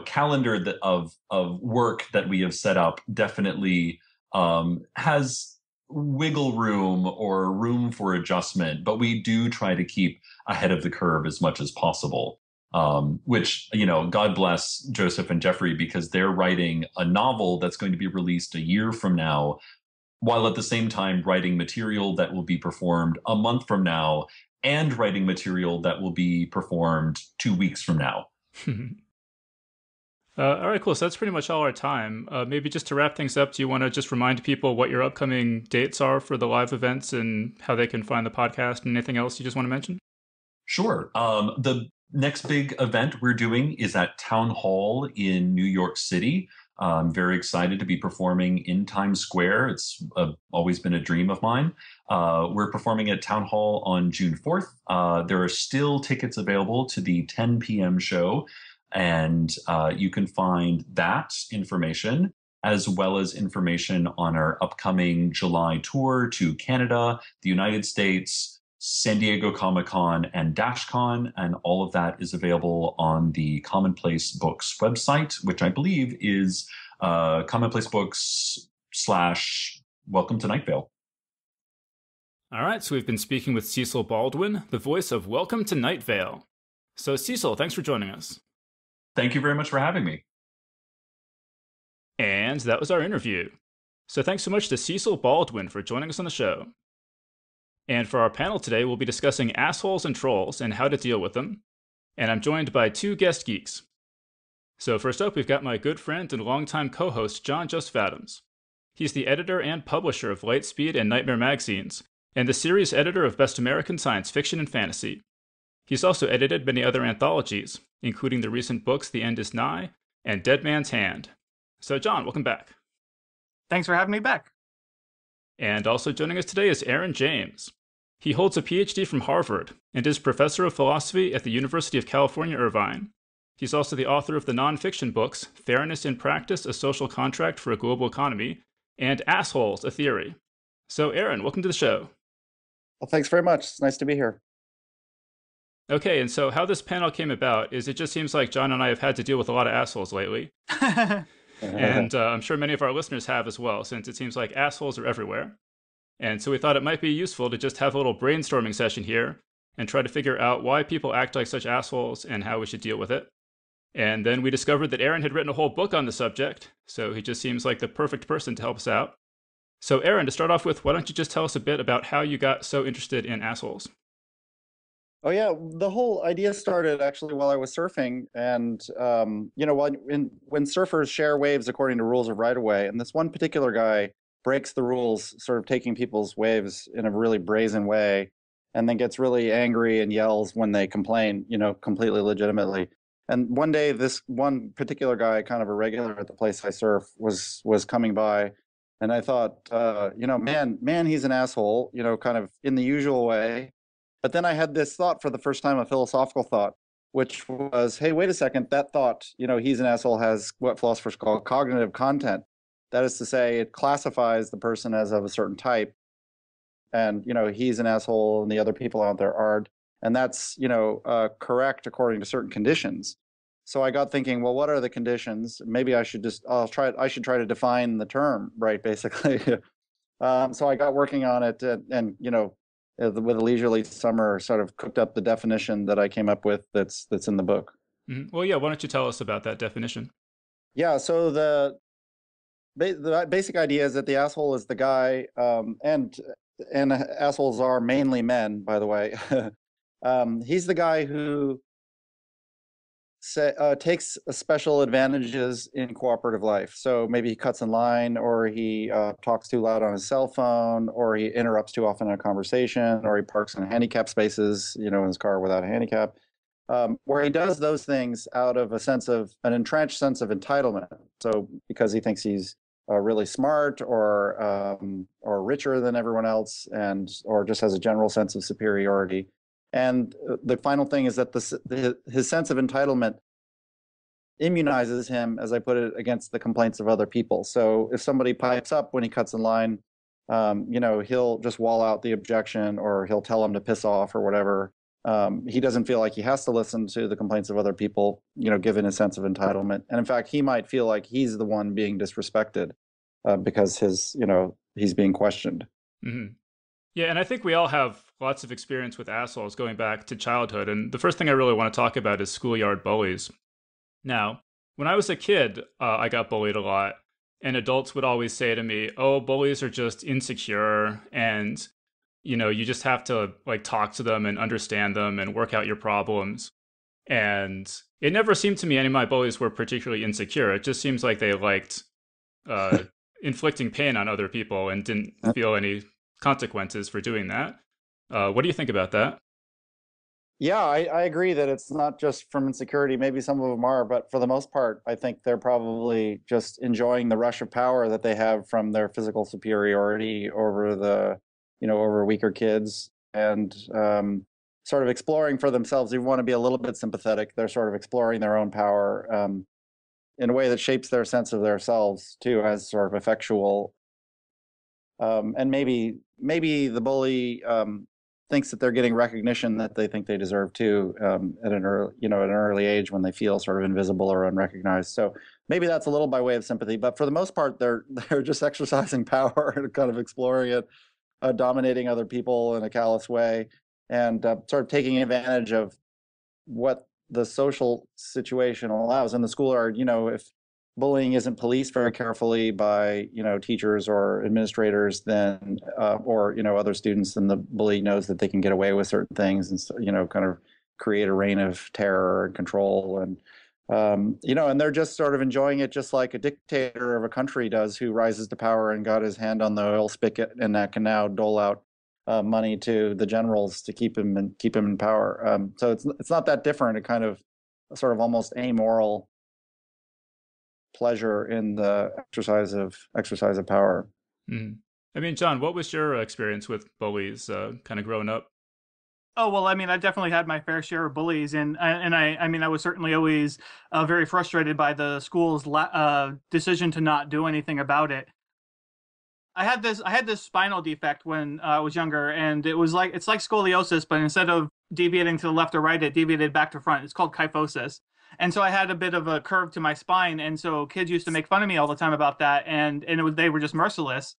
calendar of work that we have set up definitely has wiggle room or room for adjustment, but we do try to keep ahead of the curve as much as possible. Which, God bless Joseph and Jeffrey, because they're writing a novel that's going to be released a year from now, while at the same time writing material that will be performed a month from now and writing material that will be performed 2 weeks from now. All right, cool. So that's pretty much all our time. Maybe just to wrap things up, do you want to just remind people what your upcoming dates are for the live events and how they can find the podcast and anything else you just want to mention? Sure. The next big event we're doing is at Town Hall in New York City. I'm very excited to be performing in Times Square. It's always been a dream of mine. We're performing at Town Hall on June 4th. There are still tickets available to the 10 p.m. show. And you can find that information as well as information on our upcoming July tour to Canada, the United States, San Diego Comic-Con, and DashCon. And all of that is available on the Commonplace Books website, which I believe is Commonplace Books / Welcome to Night Vale. All right, so we've been speaking with Cecil Baldwin, the voice of Welcome to Night Vale. So Cecil, thanks for joining us. Thank you very much for having me. And that was our interview. So thanks so much to Cecil Baldwin for joining us on the show. And for our panel today, we'll be discussing assholes and trolls and how to deal with them. And I'm joined by 2 guest geeks. So first up, we've got my good friend and longtime co-host, John Joseph Adams. He's the editor and publisher of Lightspeed and Nightmare magazines, and the series editor of Best American Science Fiction and Fantasy. He's also edited many other anthologies, including the recent books The End Is Nigh and Dead Man's Hand. So John, welcome back. Thanks for having me back. And also joining us today is Aaron James. He holds a PhD from Harvard and is professor of philosophy at the University of California, Irvine. He's also the author of the nonfiction books Fairness in Practice, A Social Contract for a Global Economy, and Assholes, A Theory. So Aaron, welcome to the show. Well, thanks very much. It's nice to be here. Okay, and so how this panel came about is it just seems like John and I have had to deal with a lot of assholes lately. And I'm sure many of our listeners have as well, since it seems like assholes are everywhere. And so we thought it might be useful to just have a little brainstorming session here and try to figure out why people act like such assholes and how we should deal with it. And then we discovered that Aaron had written a whole book on the subject, so he just seems like the perfect person to help us out. So Aaron, to start off with, why don't you just tell us a bit about how you got so interested in assholes? Oh yeah, the whole idea started actually while I was surfing, and when surfers share waves according to rules of right-of-way, and this one particular guy breaks the rules, sort of taking people's waves in a really brazen way, and then gets really angry and yells when they complain, completely legitimately. And one day, this one particular guy, kind of a regular at the place I surf, was coming by, and I thought, man, he's an asshole, kind of in the usual way. But then I had this thought for the first time, a philosophical thought, which was, hey, wait a second, that thought, he's an asshole, has what philosophers call cognitive content. That is to say, it classifies the person as of a certain type. And, he's an asshole and the other people out there aren't. And that's, correct according to certain conditions. So I got thinking, well, what are the conditions? Maybe I should I should try to define the term, right, basically. So I got working on it and with a leisurely summer, sort of cooked up the definition that I came up with that's in the book. Mm-hmm. Well, yeah, why don't you tell us about that definition? Yeah, so the basic idea is that the asshole is the guy, and assholes are mainly men, by the way. He's the guy who takes special advantages in cooperative life. So maybe he cuts in line, or he talks too loud on his cell phone, or he interrupts too often in a conversation, or he parks in handicap spaces, in his car without a handicap, where he does those things out of an entrenched sense of entitlement. So because he thinks he's really smart or richer than everyone else, or just has a general sense of superiority. And the final thing is that his sense of entitlement immunizes him, as I put it, against the complaints of other people. So if somebody pipes up when he cuts in line, he'll just wall out the objection, or he'll tell him to piss off or whatever. He doesn't feel like he has to listen to the complaints of other people, given his sense of entitlement. And in fact, he might feel like he's the one being disrespected because he's being questioned. Mm-hmm. Yeah, and I think we all have lots of experience with assholes going back to childhood. And the first thing I really want to talk about is schoolyard bullies. Now, when I was a kid, I got bullied a lot. And adults would always say to me, oh, bullies are just insecure. And, you just have to talk to them and understand them and work out your problems. And it never seemed to me any of my bullies were particularly insecure. It just seems like they liked inflicting pain on other people and didn't feel any consequences for doing that. What do you think about that? Yeah, I agree that it's not just from insecurity. Maybe some of them are, but for the most part, I think they're probably just enjoying the rush of power that they have from their physical superiority over over weaker kids, and sort of exploring for themselves. You want to be a little bit sympathetic. They're sort of exploring their own power in a way that shapes their sense of themselves too, as sort of effectual. And maybe the bully thinks that they're getting recognition that they think they deserve too at an early age, when they feel sort of invisible or unrecognized. So maybe that's a little by way of sympathy, but for the most part, they're just exercising power and kind of exploring it, dominating other people in a callous way, and sort of taking advantage of what the social situation allows. In the schoolyard, if bullying isn't policed very carefully by teachers or administrators, then or other students, then the bully knows that they can get away with certain things, and kind of create a reign of terror and control, and and they're just sort of enjoying it, just like a dictator of a country does, who rises to power and got his hand on the oil spigot, and that can now dole out money to the generals to keep him in power. So it's not that different. A kind of sort of almost amoral pleasure in the exercise of power. Mm. I mean, John, what was your experience with bullies kind of growing up? Oh, well, I mean, I definitely had my fair share of bullies, and I was certainly always very frustrated by the school's decision to not do anything about it. I had this spinal defect when I was younger, and it's like scoliosis, but instead of deviating to the left or right, it deviated back to front. It's called kyphosis. And so I had a bit of a curve to my spine, and so kids used to make fun of me all the time about that, and they were just merciless.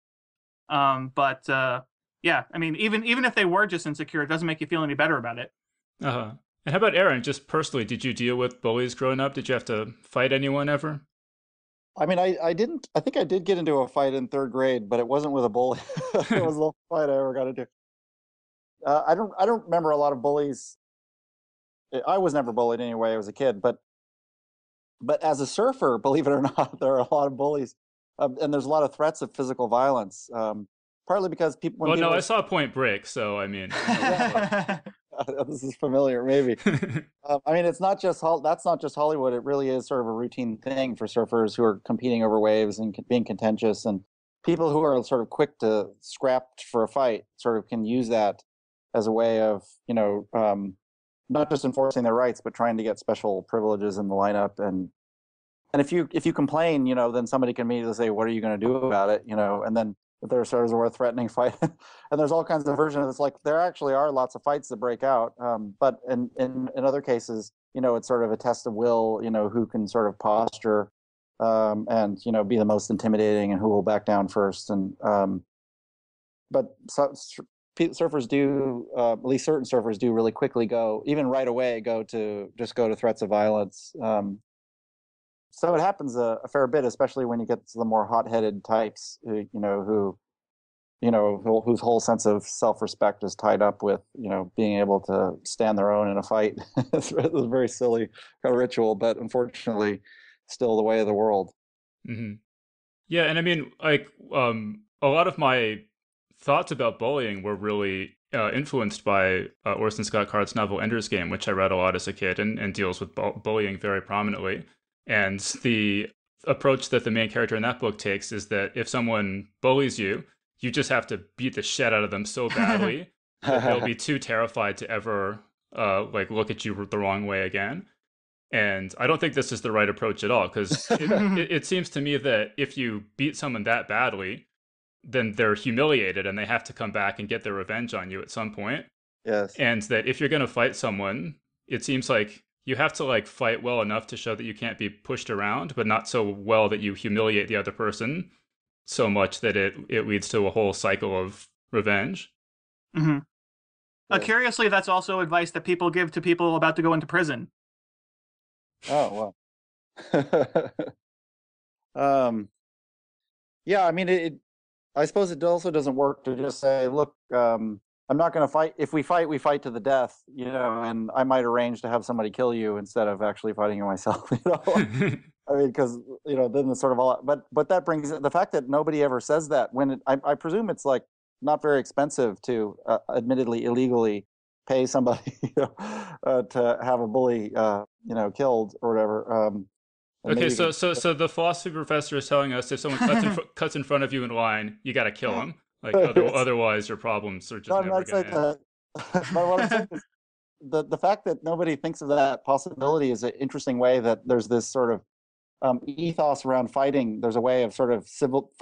Yeah, I mean, even if they were just insecure, it doesn't make you feel any better about it. Uh-huh. And how about Aaron? Just personally, did you deal with bullies growing up? Did you have to fight anyone ever? I mean, I didn't. I think I did get into a fight in third grade, but it wasn't with a bully. It was the only fight I ever got into. I don't remember a lot of bullies. I was never bullied anyway. I was a kid, but as a surfer, believe it or not, there are a lot of bullies, and there's a lot of threats of physical violence. Partly because people. Well, no, I saw Point Break, so I mean, this is familiar, maybe. I mean, that's not just Hollywood. It really is sort of a routine thing for surfers who are competing over waves and being contentious, and people who are sort of quick to scrap for a fight sort of can use that as a way of not just enforcing their rights, but trying to get special privileges in the lineup. And if you complain, then somebody can immediately say, "What are you going to do about it?" And then there's sort of a threatening fight, and there's all kinds of versions. It's like there actually are lots of fights that break out, but in other cases, it's sort of a test of will. Who can sort of posture and be the most intimidating, and who will back down first. And but surfers do, at least certain surfers do, really quickly even right away go to threats of violence. So it happens a fair bit, especially when you get to the more hot-headed types, whose whole sense of self-respect is tied up with, being able to stand their own in a fight. It's a very silly kind of ritual, but unfortunately, still the way of the world. Mm-hmm. Yeah, and I mean, a lot of my thoughts about bullying were really influenced by Orson Scott Card's novel Ender's Game, which I read a lot as a kid and deals with bullying very prominently. And the approach that the main character in that book takes is that if someone bullies you, you just have to beat the shit out of them so badly that they'll be too terrified to ever like look at you the wrong way again. And I don't think this is the right approach at all, because it seems to me that if you beat someone that badly, then they're humiliated and they have to come back and get their revenge on you at some point. Yes. And that if you're going to fight someone, it seems like you have to like fight well enough to show that you can't be pushed around, but not so well that you humiliate the other person so much that it leads to a whole cycle of revenge. Mm-hmm. Yes. Curiously, that's also advice that people give to people about to go into prison. Oh, well. Yeah, I mean, I suppose it also doesn't work to just say, look, I'm not going to fight. If we fight to the death, and I might arrange to have somebody kill you instead of actually fighting you myself, I mean, because, then it's sort of all, but that brings the fact that nobody ever says that I presume it's like not very expensive to admittedly illegally pay somebody to have a bully, killed or whatever. Okay, so the philosophy professor is telling us if someone cuts in front of you in line, you got to kill him. Like otherwise, your problems are just never going to end. But what I'm saying is the fact that nobody thinks of that possibility is an interesting way that there's this sort of ethos around fighting. There's a way of sort of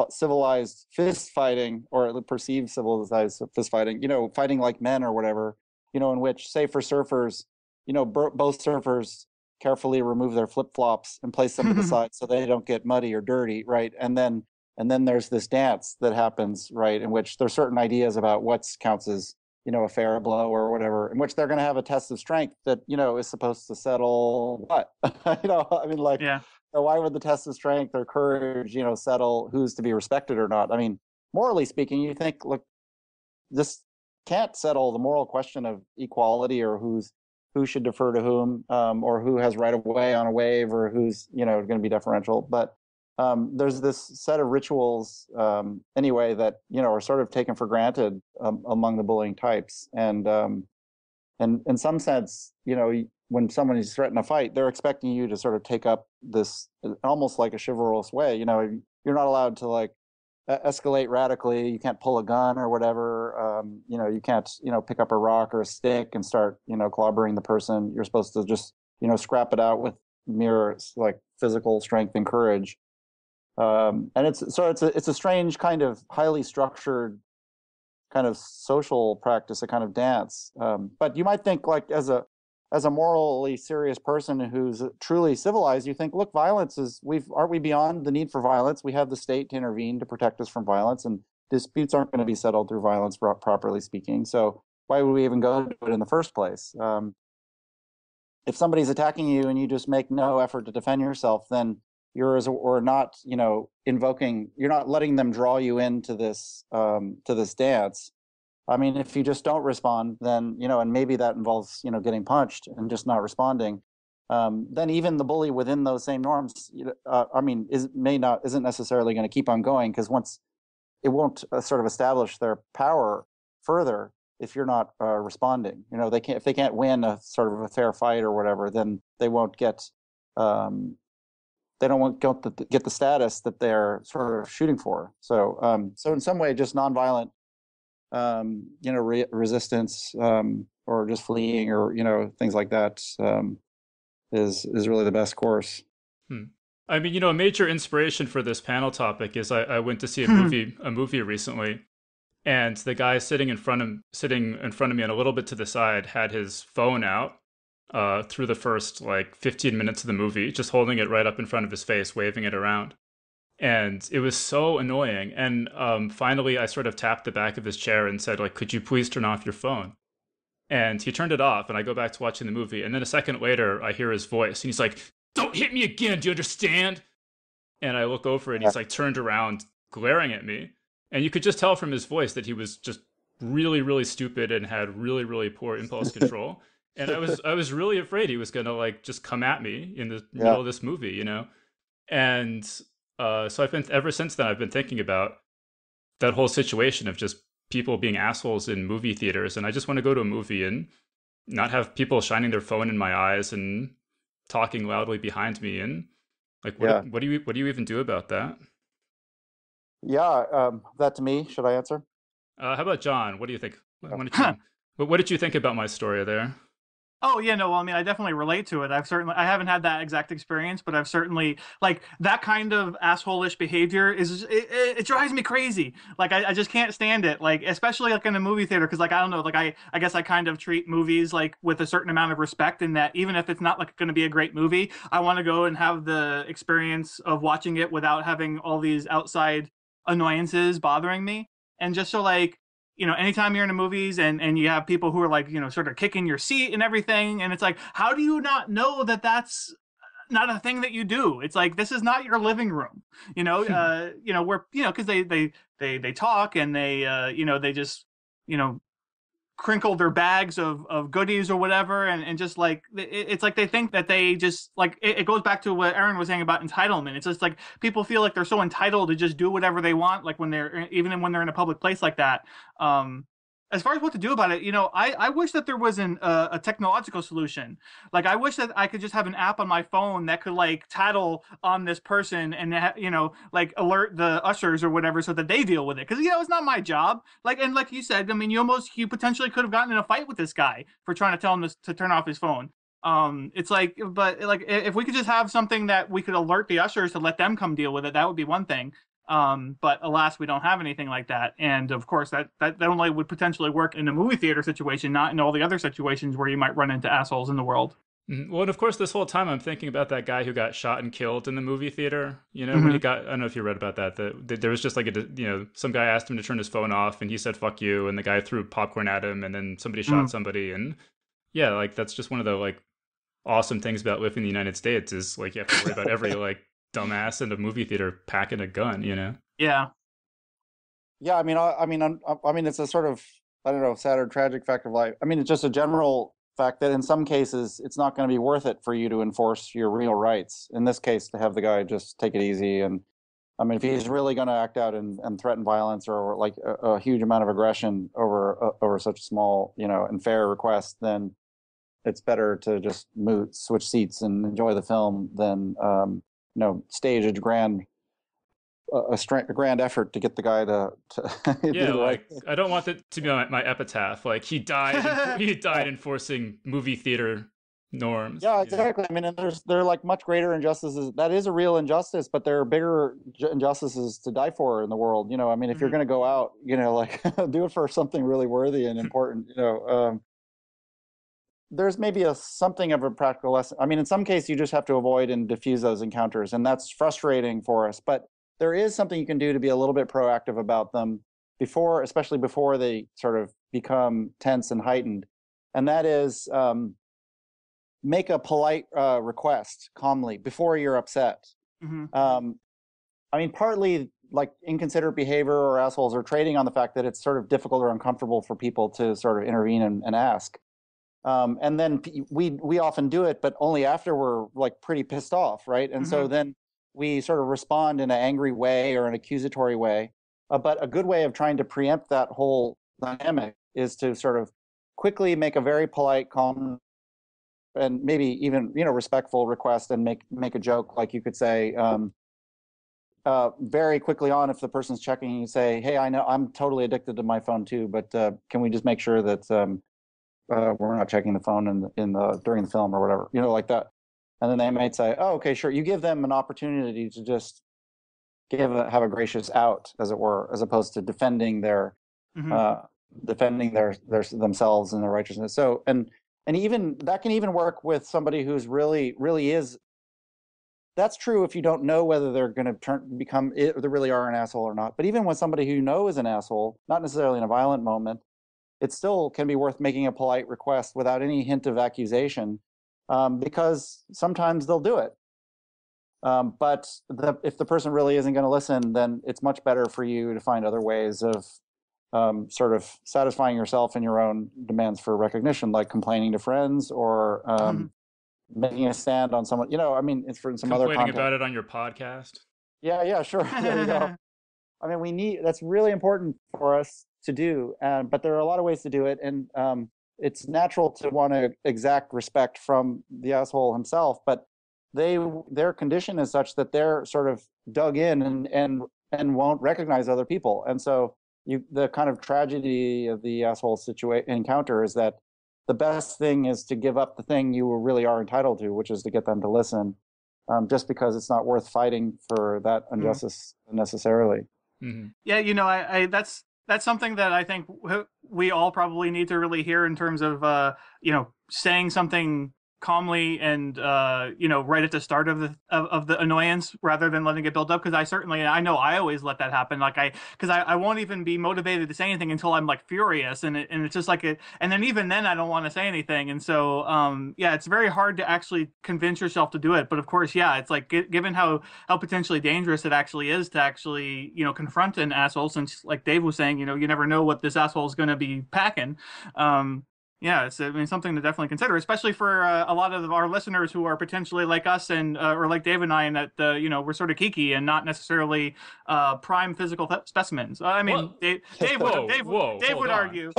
civilized fist fighting, or perceived civilized fist fighting. Fighting like men or whatever. In which, say, for surfers, both surfers carefully remove their flip-flops and place them to the side so they don't get muddy or dirty, right? And then there's this dance that happens, right, in which there's certain ideas about what counts as, a fair blow or whatever, in which they're going to have a test of strength that, is supposed to settle what? I mean, like, yeah. Why would the test of strength or courage, settle who's to be respected or not? I mean, morally speaking, you think, look, this can't settle the moral question of equality or who should defer to whom, or who has right of way on a wave, or who's going to be deferential. But there's this set of rituals anyway that are sort of taken for granted among the bullying types, and in some sense, when someone is threatened a fight, they're expecting you to sort of take up this almost like a chivalrous way. You're not allowed to like escalate radically. You can't pull a gun or whatever. You can't, pick up a rock or a stick and start, clobbering the person. You're supposed to just, scrap it out with mere like physical strength and courage. And it's a strange kind of highly structured kind of social practice, a kind of dance. But you might think like as a morally serious person who's truly civilized, you think, look, violence aren't we beyond the need for violence? We have the state to intervene to protect us from violence, and disputes aren't going to be settled through violence, properly speaking. So why would we even go to it in the first place? If somebody's attacking you and you just make no effort to defend yourself, then you're not, you're not letting them draw you into this dance. I mean, if you just don't respond, then, and maybe that involves, getting punched and just not responding, then even the bully within those same norms, isn't necessarily going to keep on going, because once it won't sort of establish their power further if you're not responding. If they can't win a sort of a fair fight or whatever, then they won't get, they don't get the status that they're sort of shooting for. So in some way, just nonviolent resistance, or just fleeing, or things like that, is really the best course. I mean, a major inspiration for this panel topic is I went to see a movie recently, and the guy sitting in front of me and a little bit to the side had his phone out through the first like 15 minutes of the movie, just holding it right up in front of his face, waving it around. And it was so annoying. And finally, I sort of tapped the back of his chair and said, like, could you please turn off your phone? And he turned it off, and I go back to watching the movie. And then a second later, I hear his voice, and he's like, don't hit me again, do you understand? And I look over, and he's like turned around, glaring at me. And you could just tell from his voice that he was just really, really stupid and had really, really poor impulse control. And I was really afraid he was going to like just come at me in the middle of this movie, And so ever since then, I've been thinking about that whole situation of just people being assholes in movie theaters. And I just want to go to a movie and not have people shining their phone in my eyes and talking loudly behind me. And like, what do you even do about that? Yeah. That to me, should I answer? How about John? What do you think? What did you think about my story there? Oh yeah, no. Well, I mean, I definitely relate to it. I haven't had that exact experience, but I've certainly like that kind of asshole-ish behavior it drives me crazy. Like I just can't stand it. Like especially like in a movie theater, because like I don't know, like I guess I kind of treat movies like with a certain amount of respect, in that even if it's not like going to be a great movie, I want to go and have the experience of watching it without having all these outside annoyances bothering me. And just so like anytime you're in the movies and you have people who are like, sort of kicking your seat and everything. And it's like, how do you not know that that's not a thing that you do? It's like, this is not your living room, where, cause they talk and they just, crinkle their bags of goodies or whatever, and just like it's like they think that they just like it goes back to what Aaron was saying about entitlement. It's just like people feel like they're so entitled to just do whatever they want, like when they're in a public place like that. As far as what to do about it, I wish that there was a technological solution. Like, I wish that I could just have an app on my phone that could, like, tattle on this person and, like, alert the ushers or whatever so that they deal with it. Because, it's not my job. Like, and like you said, I mean, you potentially could have gotten in a fight with this guy for trying to tell him to turn off his phone. It's like, but, like, if we could just have something that we could alert the ushers to let them come deal with it, that would be one thing. But alas, we don't have anything like that. And of course, that only would potentially work in a movie theater situation, not in all the other situations where you might run into assholes in the world. Well, and of course, this whole time I'm thinking about that guy who got shot and killed in the movie theater. Mm-hmm. When he got, I don't know if you read about that, that there was just like some guy asked him to turn his phone off and he said, "Fuck you." And the guy threw popcorn at him and then somebody shot somebody. And yeah, like that's just one of the like awesome things about living in the United States is like you have to worry about every like dumbass in the movie theater packing a gun, Yeah. Yeah, I mean, it's a sort of, I don't know, sad or tragic fact of life. I mean, it's just a general fact that in some cases, it's not going to be worth it for you to enforce your real rights. In this case, to have the guy just take it easy. And I mean, if he's really going to act out and threaten violence or like a huge amount of aggression over such a small, and fair request, then it's better to just switch seats and enjoy the film than stage a grand effort to get the guy to yeah, like I don't want it to be my epitaph. Like he died enforcing movie theater norms. Yeah, exactly. I mean, and there are like much greater injustices. That is a real injustice, but there are bigger injustices to die for in the world. I mean, if you're going to go out, like do it for something really worthy and important. There's maybe something of a practical lesson. I mean, in some cases, you just have to avoid and diffuse those encounters, and that's frustrating for us. But there is something you can do to be a little bit proactive about them especially before they sort of become tense and heightened. And that is make a polite request calmly before you're upset. Mm-hmm. I mean, partly like inconsiderate behavior or assholes are trading on the fact that it's sort of difficult or uncomfortable for people to sort of intervene and ask. And then we often do it, but only after we're like pretty pissed off, right? And so then we sort of respond in an angry way or an accusatory way. But a good way of trying to preempt that whole dynamic is to sort of quickly make a very polite, calm, and maybe even respectful request and make a joke. Like you could say very quickly on, if the person's checking, you say, "Hey, I know I'm totally addicted to my phone too, but can we just make sure that we're not checking the phone during the film or whatever," like that. And then they might say, "Oh, okay, sure." You give them an opportunity to just have a gracious out, as it were, as opposed to defending themselves and their righteousness. So, and even that can even work with somebody who's really is. That's true if you don't know whether they're going to they really are an asshole or not. But even with somebody who you know is an asshole, not necessarily in a violent moment, it still can be worth making a polite request without any hint of accusation, because sometimes they'll do it. But if the person really isn't going to listen, then it's much better for you to find other ways of sort of satisfying yourself and your own demands for recognition, like complaining to friends or making a stand on someone. I mean, it's for some other content. Complaining about it on your podcast. Yeah, sure. There you go. I mean, that's really important for us to do, but there are a lot of ways to do it, and it's natural to want to exact respect from the asshole himself, but their condition is such that they're sort of dug in and won't recognize other people, and so the kind of tragedy of the asshole encounter is that the best thing is to give up the thing you really are entitled to, which is to get them to listen, just because it's not worth fighting for that injustice necessarily. Mm-hmm. Yeah, I that's something that I think we all probably need to really hear in terms of saying something calmly and right at the start of the annoyance rather than letting it build up, because I know I always let that happen, because I won't even be motivated to say anything until I'm like furious, and it's just like it, and then even then I don't want to say anything, and so it's very hard to actually convince yourself to do it. But of course, it's like given how potentially dangerous it actually is to actually confront an asshole, since like Dave was saying, you never know what this asshole is going to be packing. It's something to definitely consider, especially for a lot of our listeners who are potentially like us and or like Dave and I, and that we're sort of geeky and not necessarily prime physical specimens. Dave would argue.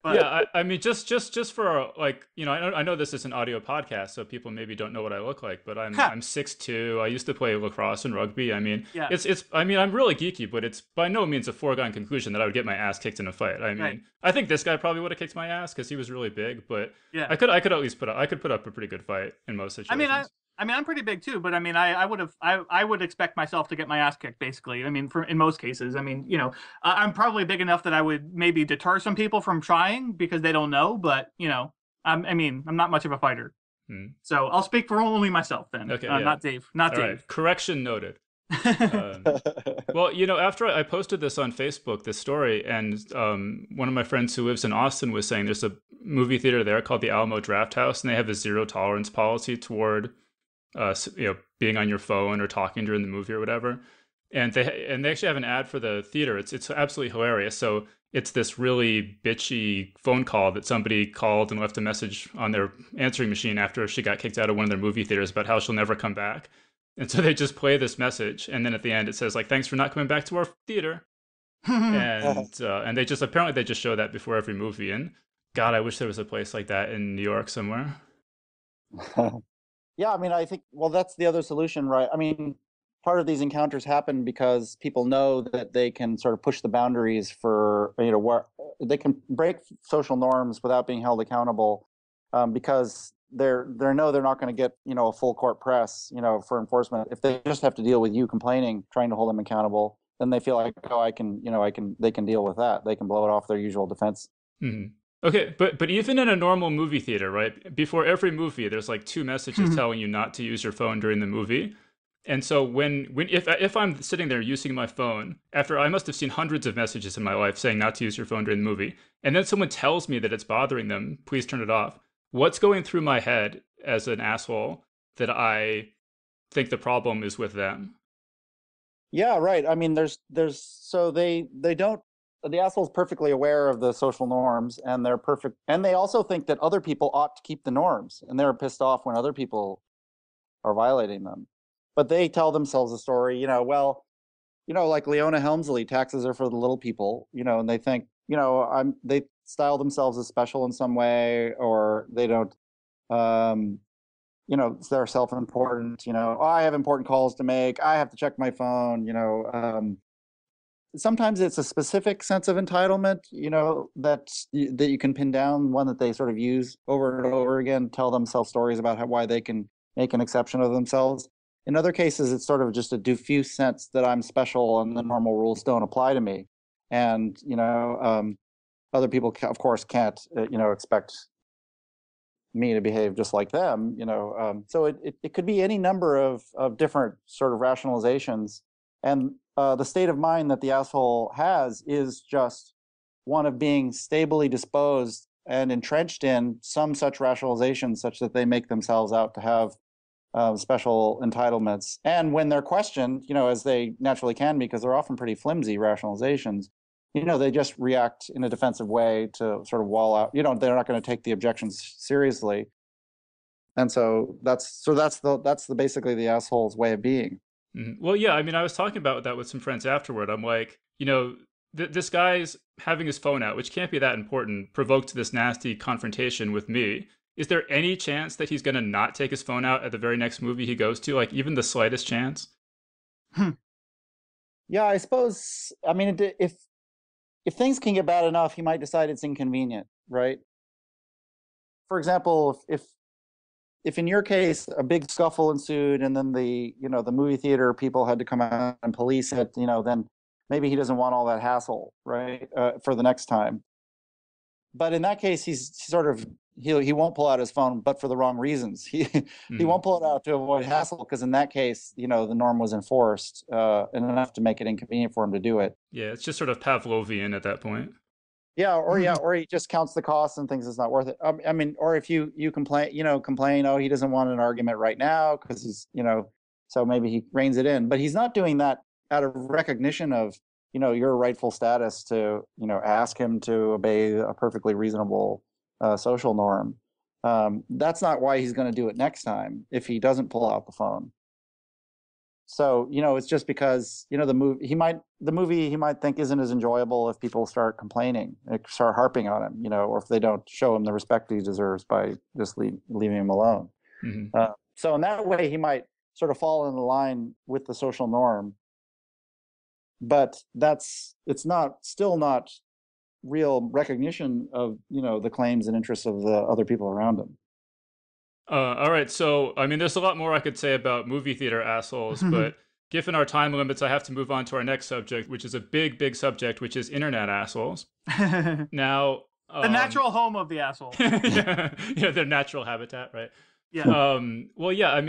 But, yeah, I mean, just for I know this is an audio podcast, so people maybe don't know what I look like, but I'm 6'2". I used to play lacrosse and rugby. I mean, I'm really geeky, but it's by no means a foregone conclusion that I would get my ass kicked in a fight. I mean, I think this guy probably would have kicked my ass because he was really big, but I could at least put up a pretty good fight in most situations. I'm pretty big too, but I would expect myself to get my ass kicked, basically. In most cases, I'm probably big enough that I would maybe deter some people from trying because they don't know, but I'm not much of a fighter. So I'll speak for only myself then. Okay, not Dave. Not Dave. Right. Correction noted. Well, after I posted this on Facebook, this story, and one of my friends who lives in Austin was saying there's a movie theater there called the Alamo Drafthouse, and they have a zero tolerance policy toward being on your phone or talking during the movie or whatever. And they actually have an ad for the theater. It's absolutely hilarious. So it's this really bitchy phone call that somebody called and left a message on their answering machine after she got kicked out of one of their movie theaters about how she'll never come back. And so they just play this message, and then at the end it says like, "Thanks for not coming back to our theater." and they just show that before every movie. And God, I wish there was a place like that in New York somewhere. Yeah, I think, that's the other solution, right? Part of these encounters happen because people know that they can sort of push the boundaries for, where they can break social norms without being held accountable, because they know they're not going to get, a full court press, for enforcement. If they just have to deal with you complaining, trying to hold them accountable, then they feel like, they can deal with that. They can blow it off their usual defense. Mm-hmm. Okay, but even in a normal movie theater, right? Before every movie, there's like 2 messages telling you not to use your phone during the movie. And so if I'm sitting there using my phone, after I must have seen hundreds of messages in my life saying not to use your phone during the movie, and then someone tells me that it's bothering them, please turn it off. What's going through my head as an asshole that I think the problem is with them? Yeah, right. So they don't. The asshole's perfectly aware of the social norms, and they also think that other people ought to keep the norms, and they're pissed off when other people are violating them. But they tell themselves a story, like Leona Helmsley, taxes are for the little people, and they think, they style themselves as special in some way, or they don't, they're self-important, I have important calls to make, I have to check my phone, sometimes it's a specific sense of entitlement, that you can pin down, one that they sort of use over and over again, tell themselves stories about why they can make an exception of themselves. In other cases, it's sort of just a diffuse sense that I'm special and the normal rules don't apply to me. And, other people, of course, can't, expect me to behave just like them, So it could be any number of different sort of rationalizations. And the state of mind that the asshole has is just one of being stably disposed and entrenched in some such rationalization such that they make themselves out to have special entitlements. And when they're questioned, as they naturally can be, because they're often pretty flimsy rationalizations, they just react in a defensive way to sort of wall out, they're not going to take the objections seriously. And so that's basically the asshole's way of being. Mm-hmm. Well, yeah, I was talking about that with some friends afterward. I'm like, this guy's having his phone out, which can't be that important, provoked this nasty confrontation with me. Is there any chance that he's going to not take his phone out at the very next movie he goes to? Like, even the slightest chance? Yeah, I suppose. I mean, if things can get bad enough, he might decide it's inconvenient, right? For example, if in your case a big scuffle ensued and then the movie theater people had to come out and police it, then maybe he doesn't want all that hassle, right, for the next time. But in that case, he's sort of he won't pull out his phone, but for the wrong reasons. He won't pull it out to avoid hassle, because in that case, the norm was enforced and enough to make it inconvenient for him to do it. Yeah, it's just sort of Pavlovian at that point. Yeah, or he just counts the costs and thinks it's not worth it. I mean, or if you complain, oh, he doesn't want an argument right now because he's, so maybe he reins it in. But he's not doing that out of recognition of, your rightful status to, ask him to obey a perfectly reasonable social norm. That's not why he's going to do it next time if he doesn't pull out the phone. So, it's just because, the movie he might think isn't as enjoyable if people start complaining, start harping on him, or if they don't show him the respect he deserves by just leaving him alone. Mm-hmm. So in that way, he might sort of fall in the line with the social norm. But it's still not real recognition of, the claims and interests of the other people around him. All right, so, I mean, there's a lot more I could say about movie theater assholes, but given our time limits, I have to move on to our next subject, which is a big, big subject, which is internet assholes. Now... the natural home of the asshole. yeah, their natural habitat, right? Yeah. Well, yeah,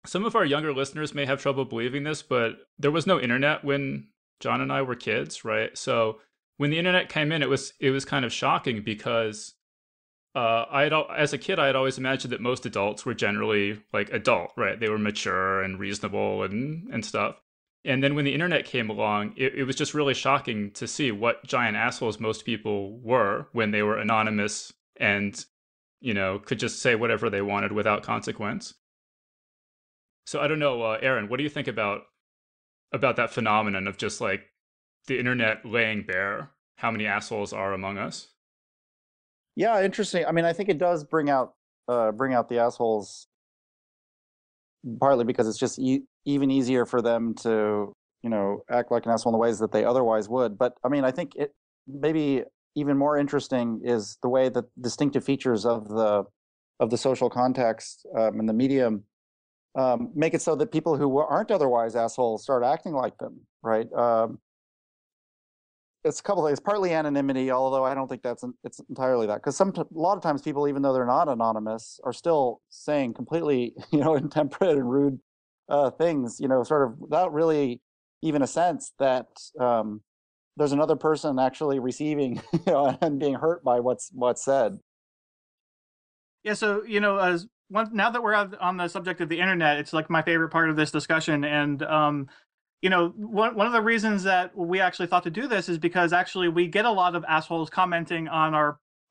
some of our younger listeners may have trouble believing this, but there was no internet when John and I were kids, right? So when the internet came in, it was kind of shocking because... as a kid, I had always imagined that most adults were generally like adult, right? They were mature and reasonable and stuff. And then when the internet came along, it was just really shocking to see what giant assholes most people were when they were anonymous and, could just say whatever they wanted without consequence. So I don't know, Aaron, what do you think about that phenomenon of just like the internet laying bare how many assholes are among us? Yeah, interesting. I mean, I think it does bring out the assholes, partly because it's just even easier for them to, act like an asshole in the ways that they otherwise would. But I mean, I think it maybe even more interesting is the way that distinctive features of the social context and the medium make it so that people who aren't otherwise assholes start acting like them, right? It's a couple of things. Partly anonymity, although I don't think it's entirely that, because a lot of times people, even though they're not anonymous, are still saying completely, intemperate and rude things, sort of without really even a sense that there's another person actually receiving, and being hurt by what's said. Yeah. So, now that we're on the subject of the internet, it's like my favorite part of this discussion, and one of the reasons that we actually thought to do this is because actually we get a lot of assholes commenting on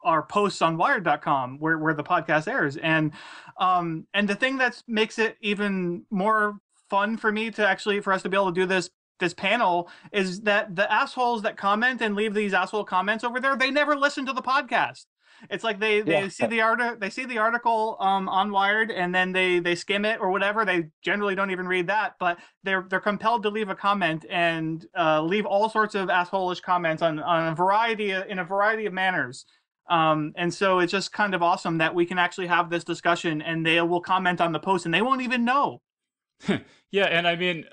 our posts on Wired.com where the podcast airs, and the thing that makes it even more fun for us to be able to do this panel is that the assholes that comment and leave these asshole comments over there, they never listen to the podcast. It's like they see the article on Wired, and then they skim it or whatever. They generally don't even read that, but they're compelled to leave a comment and leave all sorts of asshole-ish comments on a variety of manners. And so it's just kind of awesome that we can actually have this discussion, and they will comment on the post and they won't even know. Yeah, and I mean,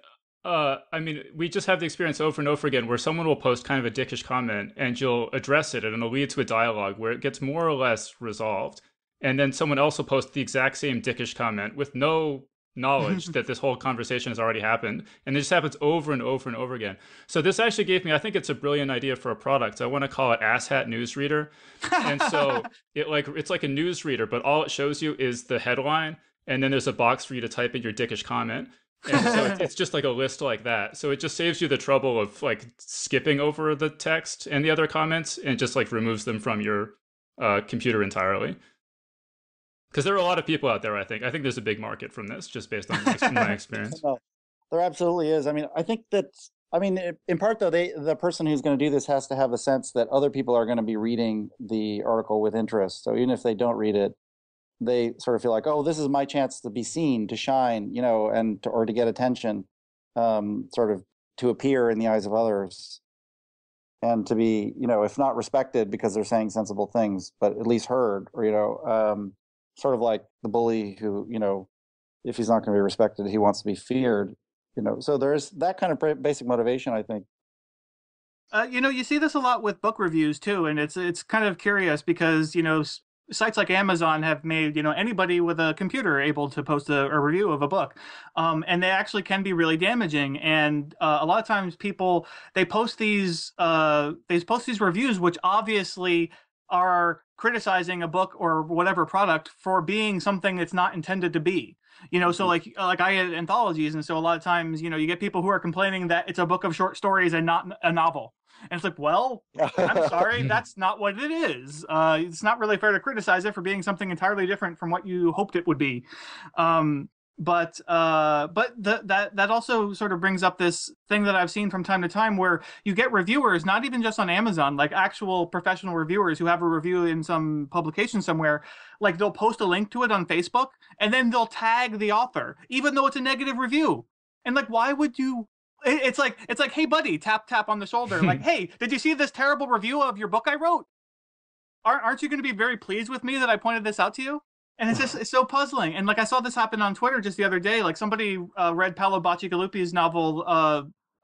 we just have the experience over and over again where someone will post kind of a dickish comment and you'll address it and it'll lead to a dialogue where it gets more or less resolved. And then someone else will post the exact same dickish comment with no knowledge that this whole conversation has already happened. And it just happens over and over and over again. So this actually gave me, I think it's a brilliant idea for a product. I want to call it Asshat Newsreader. And so it's like a newsreader, but all it shows you is the headline. And then there's a box for you to type in your dickish comment. And so it's just like a list like that. So it just saves you the trouble of like skipping over the text and the other comments and just like removes them from your computer entirely. Because there are a lot of people out there, I think. I think there's a big market from this, just based on my experience. No, there absolutely is. I mean, I think in part, though, the person who's going to do this has to have a sense that other people are going to be reading the article with interest. So even if they don't read it, they sort of feel like, oh, this is my chance to be seen, to shine, or to get attention. sort of to appear in the eyes of others, and to be, if not respected because they're saying sensible things, but at least heard, or, sort of like the bully who, if he's not going to be respected, he wants to be feared, So there's that kind of basic motivation, I think. You see this a lot with book reviews too, and it's kind of curious because sites like Amazon have made anybody with a computer able to post a review of a book, and they actually can be really damaging. And a lot of times people they post these reviews, which obviously are criticizing a book or whatever product for being something it's not intended to be. So like I edit anthologies, and so a lot of times you get people who are complaining that it's a book of short stories and not a novel. And it's like, well, I'm sorry, that's not what it is. It's not really fair to criticize it for being something entirely different from what you hoped it would be. But that also sort of brings up this thing that I've seen from time to time where you get reviewers, not even just on Amazon, like actual professional reviewers who have a review in some publication somewhere, like they'll post a link to it on Facebook and then they'll tag the author, even though it's a negative review. And like, why would you? It's like, hey buddy, tap on the shoulder, like, hey, did you see this terrible review of your book I wrote? Aren't you going to be very pleased with me that I pointed this out to you? And it's so puzzling. And like I saw this happen on Twitter just the other day. Like somebody read Paolo Bacigalupi's novel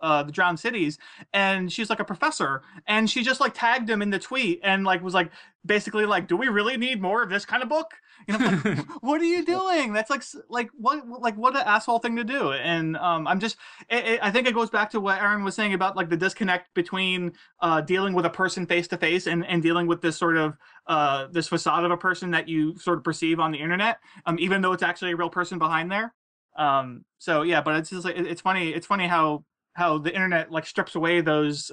The Drowned Cities, and she's like a professor, and she just like tagged him in the tweet and like was like basically like, do we really need more of this kind of book? Like, what are you doing? That's like what an asshole thing to do. And I think it goes back to what Aaron was saying about like the disconnect between dealing with a person face to face and dealing with this sort of this facade of a person that you sort of perceive on the internet, even though it's actually a real person behind there. So yeah, but it's just like it's funny how the internet like strips away those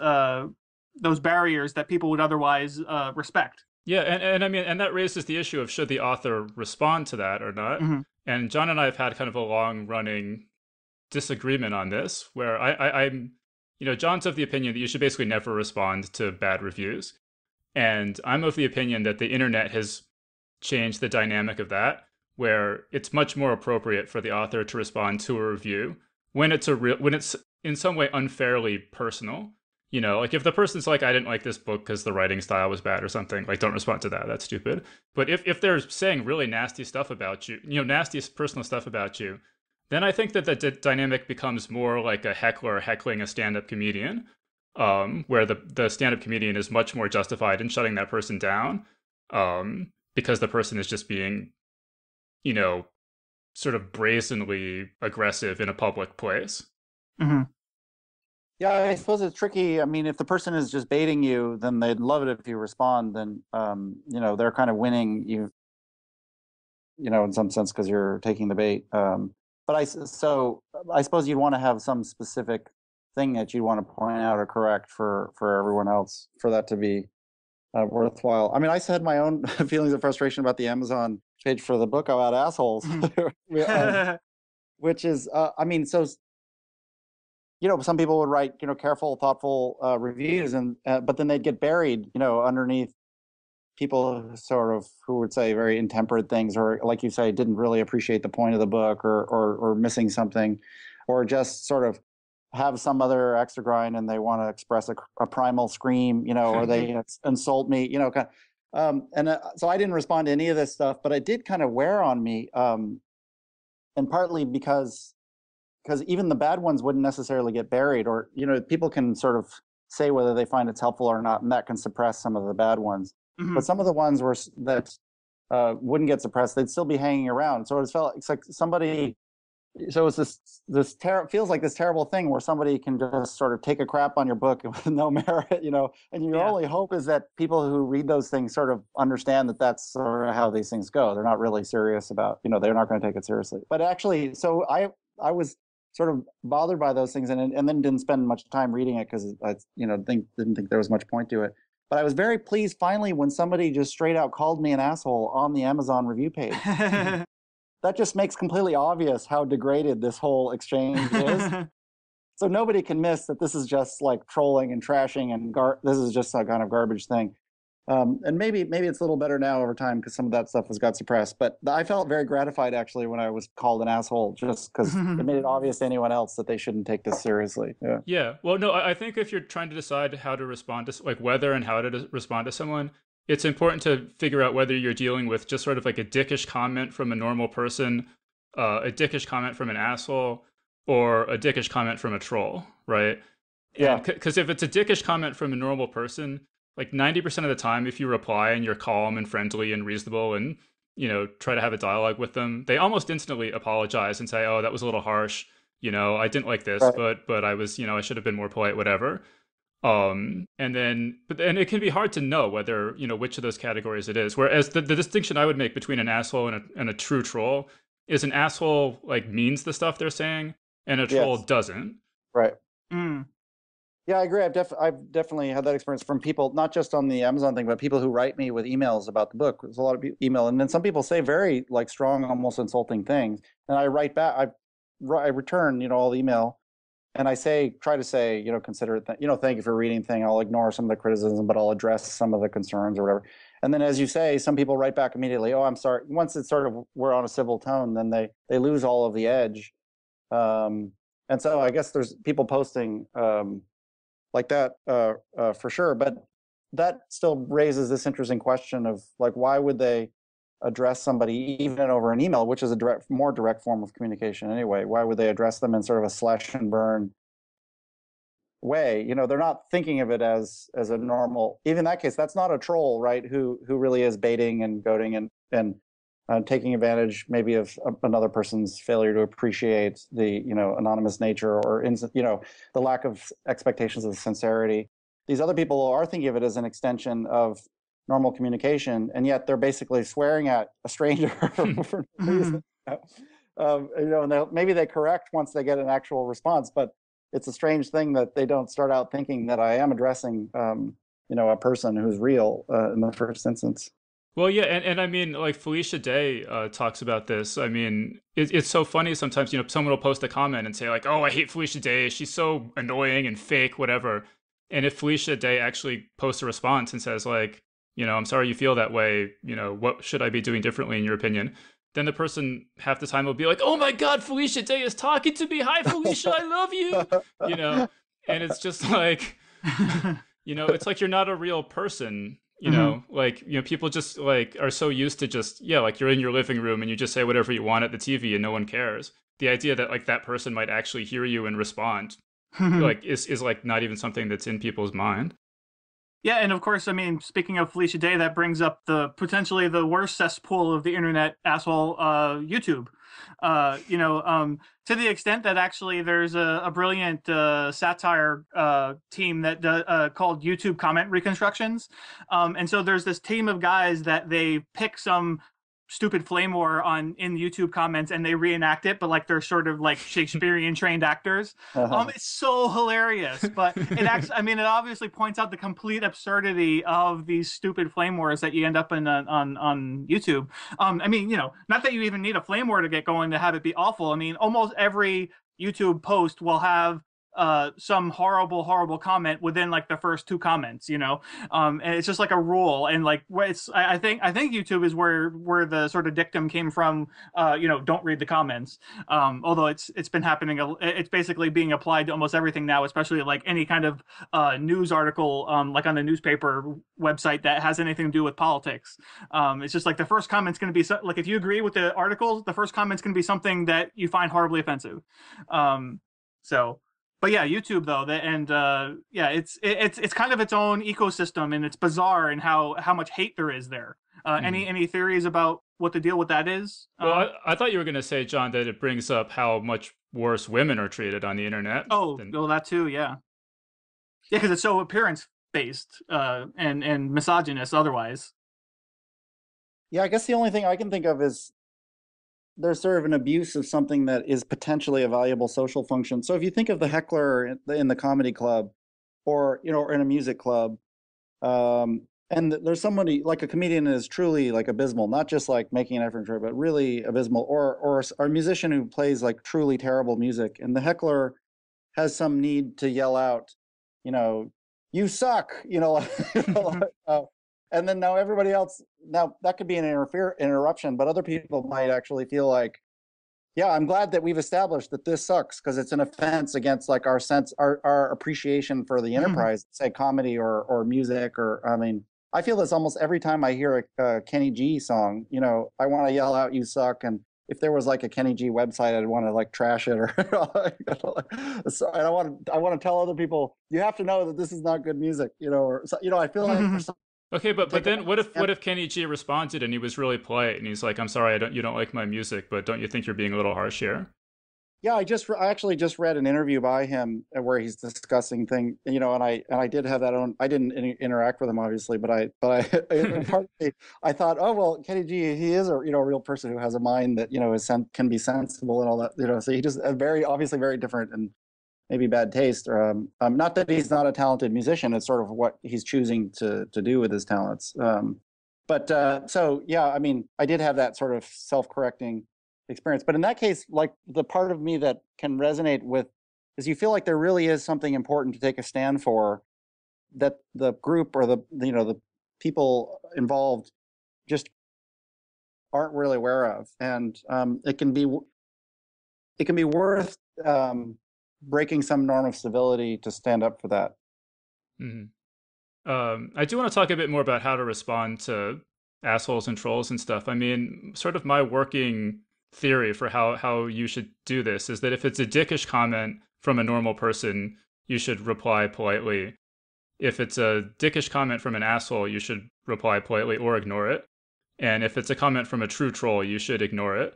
barriers that people would otherwise respect. Yeah, and I mean, and that raises the issue of should the author respond to that or not. Mm-hmm. And John and I have had kind of a long-running disagreement on this, where I'm, John's of the opinion that you should basically never respond to bad reviews, and I'm of the opinion that the internet has changed the dynamic of that, where it's much more appropriate for the author to respond to a review when it's in some way unfairly personal. Like if the person's like, I didn't like this book because the writing style was bad or something, like don't respond to that. That's stupid. But if they're saying really nasty stuff about you, nasty personal stuff about you, then I think that the dynamic becomes more like a heckler heckling a stand-up comedian, where the stand-up comedian is much more justified in shutting that person down, because the person is just being, sort of brazenly aggressive in a public place. Mm-hmm. Yeah, I suppose it's tricky. I mean, if the person is just baiting you, then they'd love it if you respond. Then, they're kind of winning you, in some sense, because you're taking the bait. But I suppose you'd want to have some specific thing that you'd want to point out or correct for everyone else for that to be worthwhile. I mean, I had my own feelings of frustration about the Amazon page for the book about assholes, which is, some people would write, careful, thoughtful reviews, and but then they'd get buried, underneath people sort of who would say very intemperate things, or like you say, didn't really appreciate the point of the book, or missing something, or just sort of have some other extra grind and they want to express a primal scream, or they insult me, so I didn't respond to any of this stuff, but it did kind of wear on me, and partly because even the bad ones wouldn't necessarily get buried, or, people can sort of say whether they find it's helpful or not, and that can suppress some of the bad ones. Mm-hmm. But some of the ones that wouldn't get suppressed, they'd still be hanging around. So it's like somebody, so it's feels like this terrible thing where somebody can just sort of take a crap on your book with no merit, and your only hope is that people who read those things sort of understand that that's sort of how these things go. They're not really serious about, they're not going to take it seriously. But actually, so I was sort of bothered by those things, and then didn't spend much time reading it because I, didn't think there was much point to it. But I was very pleased finally when somebody just straight out called me an asshole on the Amazon review page. That just makes completely obvious how degraded this whole exchange is. So nobody can miss that this is just like trolling and trashing, and this is just a kind of garbage thing. And maybe it's a little better now over time because some of that stuff got suppressed. But I felt very gratified actually when I was called an asshole, just because it made it obvious to anyone else that they shouldn't take this seriously. Yeah. Yeah. Well, no, I think if you're trying to decide how to respond to, like, whether and how to respond to someone, it's important to figure out whether you're dealing with just sort of like a dickish comment from a normal person, a dickish comment from an asshole, or a dickish comment from a troll, right? Yeah. Because if it's a dickish comment from a normal person, like 90% of the time, if you reply and you're calm and friendly and reasonable and, try to have a dialogue with them, they almost instantly apologize and say, oh, that was a little harsh. I didn't like this, Right. but I was, I should have been more polite, whatever. And it can be hard to know whether, which of those categories it is. Whereas the distinction I would make between an asshole and a true troll is an asshole like means the stuff they're saying and a troll Yes. doesn't. Right. Mm. Yeah, I agree. I've definitely had that experience from people, not just on the Amazon thing, but people who write me with emails about the book. There's a lot of email, and then some people say very like strong, almost insulting things, and I write back. I return, all the email, and I try to say, consider it, thank you for reading thing. I'll ignore some of the criticism, but I'll address some of the concerns or whatever. And then, as you say, some people write back immediately. Oh, I'm sorry. Once it's sort of we're on a civil tone, then they lose all of the edge. And so I guess there's people posting. Like that for sure, but that still raises this interesting question of like, why would they address somebody even over an email, which is a more direct form of communication anyway? Why would they address them in sort of a slash and burn way? They're not thinking of it as a normal. Even in that case, that's not a troll, right? Who really is baiting and goading and taking advantage maybe of another person's failure to appreciate the anonymous nature or the lack of expectations of sincerity. These other people are thinking of it as an extension of normal communication, and yet they're basically swearing at a stranger for no reason. And maybe they correct once they get an actual response, but it's a strange thing that they don't start out thinking that I am addressing a person who's real in the first instance. Well, yeah, and I mean, like Felicia Day talks about this. I mean, it's so funny sometimes, someone will post a comment and say like, oh, I hate Felicia Day. She's so annoying and fake, whatever. And if Felicia Day actually posts a response and says like, I'm sorry you feel that way, what should I be doing differently in your opinion? Then the person half the time will be like, oh my God, Felicia Day is talking to me. Hi, Felicia, I love you. And it's just like, it's like you're not a real person. People just like are so used to just, like you're in your living room and you just say whatever you want at the TV and no one cares. The idea that like that person might actually hear you and respond like is like not even something that's in people's mind. Yeah, and of course, I mean, speaking of Felicia Day, that brings up the potentially the worst cesspool of the internet, asshole, YouTube. To the extent that actually there's a brilliant satire team that called YouTube Comment Reconstructions. And so there's this team of guys that they pick some stupid flame war in YouTube comments and they reenact it, but like they're sort of like Shakespearean trained actors. It's so hilarious, but it obviously points out the complete absurdity of these stupid flame wars that you end up in on YouTube. Not that you even need a flame war to get going to have it be awful. I mean, almost every YouTube post will have some horrible comment within like the first two comments, and it's just like a rule. And like I think YouTube is where the sort of dictum came from. Don't read the comments. Although it's been happening, it's basically being applied to almost everything now, especially like any kind of news article, like on a newspaper website that has anything to do with politics. It's just like the first comment's going to be like if you agree with the article, the first comment's going to be something that you find horribly offensive. But yeah, YouTube though, it's kind of its own ecosystem, and it's bizarre in how much hate there is there. Any theories about what the deal with that is? Well, I thought you were going to say, John, that it brings up how much worse women are treated on the internet. Well, that too, yeah, because it's so appearance based and misogynist otherwise. Yeah, I guess the only thing I can think of is there's sort of an abuse of something that is potentially a valuable social function. So if you think of the heckler in the comedy club or in a music club, and there's somebody like a comedian is truly like abysmal, not just like making an effort, but really abysmal, or a musician who plays like truly terrible music, and the heckler has some need to yell out, you suck, And then now everybody else, now that could be an interruption, but other people might actually feel like, yeah, I'm glad that we've established that this sucks because it's an offense against like our appreciation for the enterprise, say comedy or music, or I mean, I feel this almost every time I hear a Kenny G song. You know, I want to yell out, "You suck!" And if there was like a Kenny G website, I'd want to like trash it, or so, and I want to tell other people, you have to know that this is not good music. You know, or you know, I feel like for some, Okay, but then what if Kenny G responded and he was really polite and he's like, "I'm sorry, you don't like my music, but don't you think you're being a little harsh here?" yeah, I actually just read an interview by him where he's discussing thing, you know, and I did have that own. I didn't interact with him obviously, but I partly I thought, oh well, Kenny G, he is a a real person who has a mind that can be sensible and all that, you know. So he just obviously very different and maybe bad taste. Not that he's not a talented musician; it's sort of what he's choosing to do with his talents. So yeah, I mean, I did have that sort of self-correcting experience, but in that case, like the part of me that can resonate with is you feel like there really is something important to take a stand for that the group or the people involved just aren't really aware of, and it can be worth breaking some norm of civility to stand up for that. Mm-hmm. I do want to talk a bit more about how to respond to assholes and trolls and stuff. I mean, sort of my working theory for how you should do this is that if it's a dickish comment from a normal person, you should reply politely. If it's a dickish comment from an asshole, you should reply politely or ignore it. And if it's a comment from a true troll, you should ignore it.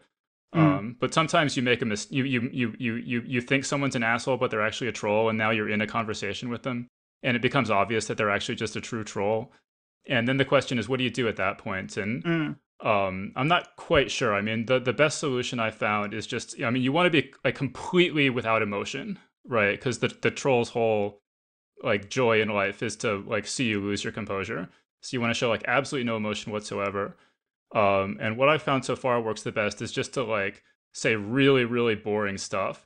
But sometimes you make a you think someone's an asshole, but they're actually a troll, and now you're in a conversation with them, and it becomes obvious that they're actually just a true troll. And then the question is, what do you do at that point? And I'm not quite sure. I mean, the best solution I found is just, I mean, you want to be like completely without emotion, right? Because the troll's whole like joy in life is to like see you lose your composure. So you want to show like absolutely no emotion whatsoever. And what I've found so far works the best is just to like say really, really boring stuff.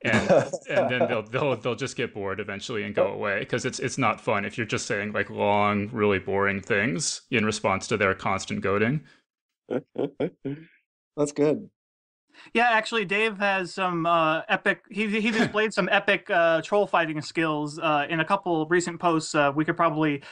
And then they'll just get bored eventually and go away, because it's not fun if you're just saying like long, really boring things in response to their constant goading. That's good. Yeah, actually, Dave has some epic. He displayed some epic troll fighting skills in a couple recent posts. We could probably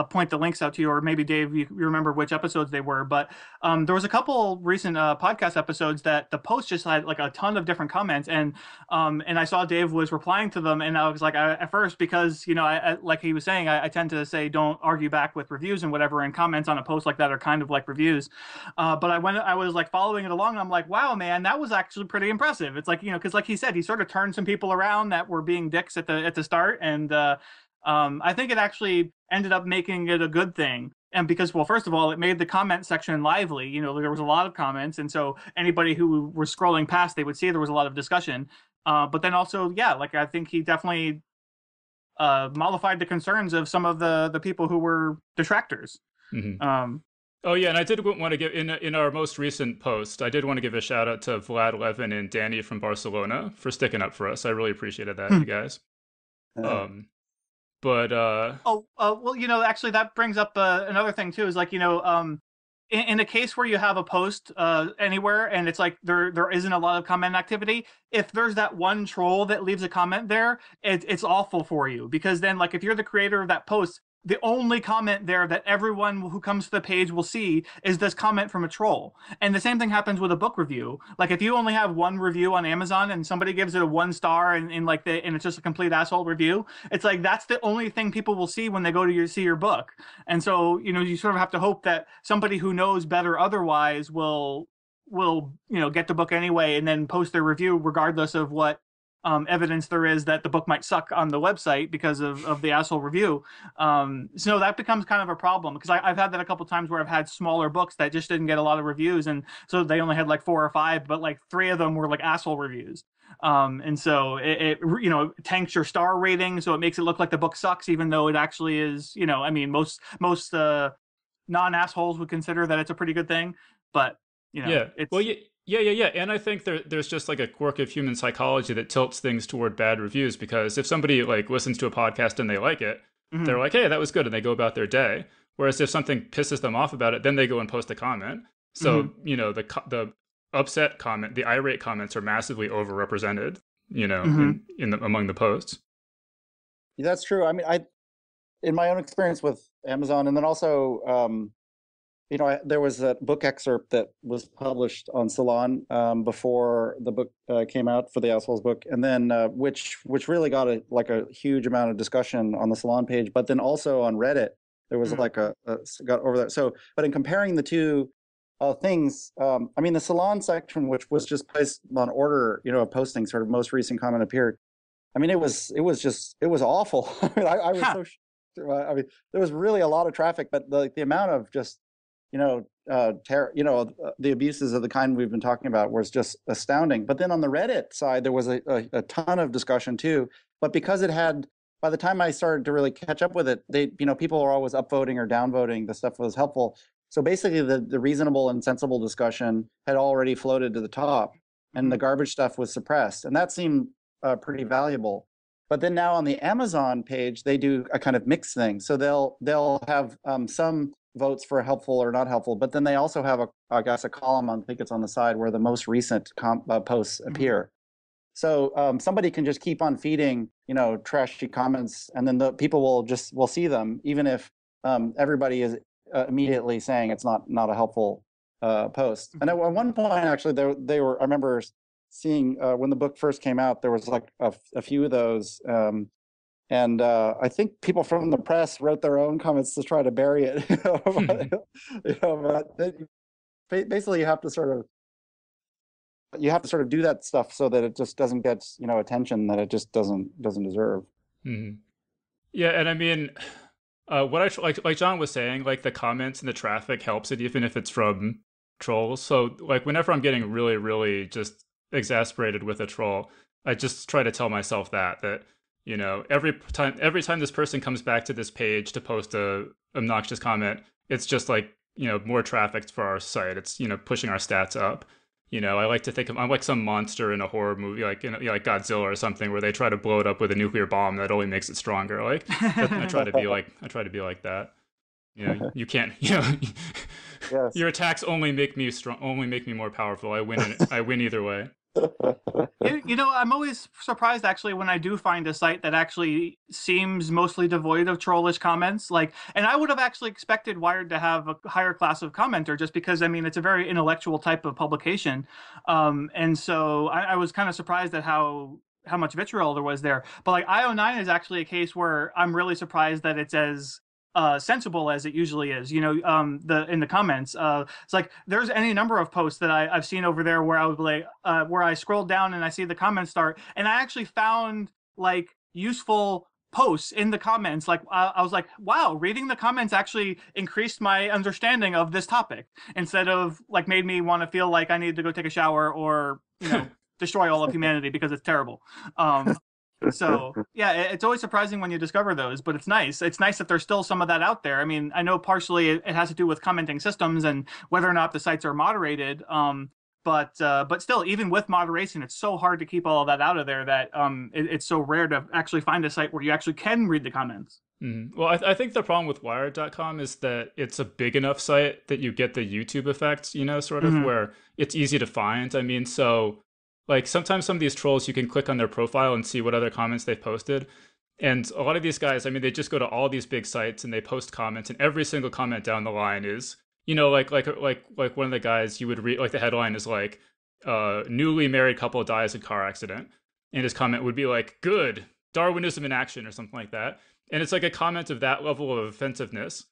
point the links out to you, or maybe Dave, you remember which episodes they were. But there was a couple recent podcast episodes that the post just had like a ton of different comments, and I saw Dave was replying to them, and I was like, at first, because I like he was saying, I tend to say don't argue back with reviews and whatever, and comments on a post like that are kind of like reviews. But I was like following it along, and I'm like, wow, man, that was actually pretty impressive. It's like, because like he said, he sort of turned some people around that were being dicks at the start, and I think it actually ended up making it a good thing. And because, well, first of all, it made the comment section lively. There was a lot of comments, and so anybody who was scrolling past, they would see there was a lot of discussion. But then also, yeah, like I think he definitely mollified the concerns of some of the people who were detractors. Mm-hmm. Oh yeah, and I did want to give in our most recent post, I did want to give a shout out to Vlad Levin and Danny from Barcelona for sticking up for us. I really appreciated that, you guys. Well, actually, that brings up another thing too. Is like, in a case where you have a post anywhere and it's like there isn't a lot of comment activity, if there's that one troll that leaves a comment there, it's awful for you, because then, like, if you're the creator of that post, the only comment there that everyone who comes to the page will see is this comment from a troll. And the same thing happens with a book review. Like, if you only have one review on Amazon and somebody gives it a 1 star and it's just a complete asshole review, it's like that's the only thing people will see when they go to see your book. And so, you sort of have to hope that somebody who knows better otherwise will get the book anyway and then post their review regardless of what evidence there is that the book might suck on the website because of the asshole review. So that becomes kind of a problem, because I've had that a couple times where I've had smaller books that just didn't get a lot of reviews, and so they only had like 4 or 5, but like 3 of them were like asshole reviews. And so it tanks your star rating, so it makes it look like the book sucks, even though it actually is. I mean, most non-assholes would consider that it's a pretty good thing, but yeah, it's Yeah. And I think there's just like a quirk of human psychology that tilts things toward bad reviews, because if somebody like listens to a podcast and they like it, they're like, hey, that was good, and they go about their day. Whereas if something pisses them off about it, then they go and post a comment. So, the upset comment, the irate comments are massively overrepresented, among the posts. That's true. I mean, in my own experience with Amazon, and then also, there was a book excerpt that was published on Salon before the book came out for the Assholes book, and then which really got a huge amount of discussion on the Salon page, but then also on Reddit there was got over that. So, but in comparing the two things, I mean, the Salon section, which was just placed on order, of posting, sort of most recent comment appeared. I mean, it was awful. I mean, I was I mean, there was really a lot of traffic, but the amount of just the abuses of the kind we've been talking about was just astounding. But then on the Reddit side, there was a ton of discussion too. But because it had, by the time I started to really catch up with it, people were always upvoting or downvoting the stuff that was helpful. So basically, the reasonable and sensible discussion had already floated to the top, and the garbage stuff was suppressed, and that seemed pretty valuable. But then now on the Amazon page, they do a kind of mixed thing. So they'll have some votes for helpful or not helpful, but then they also have a column, I think it's on the side, where the most recent posts appear. So somebody can just keep on feeding, trashy comments, and then the people will see them, even if everybody is immediately saying it's not a helpful post. And at one point, actually, they were. I remember seeing when the book first came out, there was like a few of those. And I think people from the press wrote their own comments to try to bury it. But basically, you have to sort of do that stuff so that it just doesn't get attention that it just doesn't deserve. Mm-hmm. Yeah, and I mean, what I like John was saying, like the comments and the traffic helps it, even if it's from trolls. So like whenever I'm getting really, really just exasperated with a troll, I just try to tell myself that every time this person comes back to this page to post a obnoxious comment, it's just like, more traffic for our site. It's, pushing our stats up. I like to think I'm like some monster in a horror movie, like like Godzilla or something, where they try to blow it up with a nuclear bomb that only makes it stronger. Like I try to be like that. You can't. Yes. Your attacks only make me strong, only make me more powerful. I win either way. I'm always surprised actually when I do find a site that actually seems mostly devoid of trollish comments. And I would have actually expected Wired to have a higher class of commenter, just because it's a very intellectual type of publication, and so I was kind of surprised at how much vitriol there was there. But like IO9 is actually a case where I'm really surprised that it's as sensible as it usually is. In the comments, it's like there's any number of posts that I've seen over there where I would be like, where I scroll down and I see the comments start, and I actually found like useful posts in the comments. Like I was like, wow, reading the comments actually increased my understanding of this topic, instead of like made me want to feel like I needed to go take a shower or destroy all of humanity because it's terrible. So yeah, it's always surprising when you discover those, but it's nice. It's nice that there's still some of that out there. I mean, I know partially it has to do with commenting systems and whether or not the sites are moderated. But still, even with moderation, it's so hard to keep all of that out of there that it's so rare to actually find a site where you actually can read the comments. Mm-hmm. Well, I think the problem with Wired.com is that it's a big enough site that you get the YouTube effect, sort of, where it's easy to find. I mean, so like sometimes some of these trolls, you can click on their profile and see what other comments they've posted. And a lot of these guys, I mean, they just go to all these big sites and they post comments, and every single comment down the line is, like one of the guys you would read, like the headline is like, newly married couple dies in car accident. And his comment would be like, good, Darwinism in action, or something like that. And it's like a comment of that level of offensiveness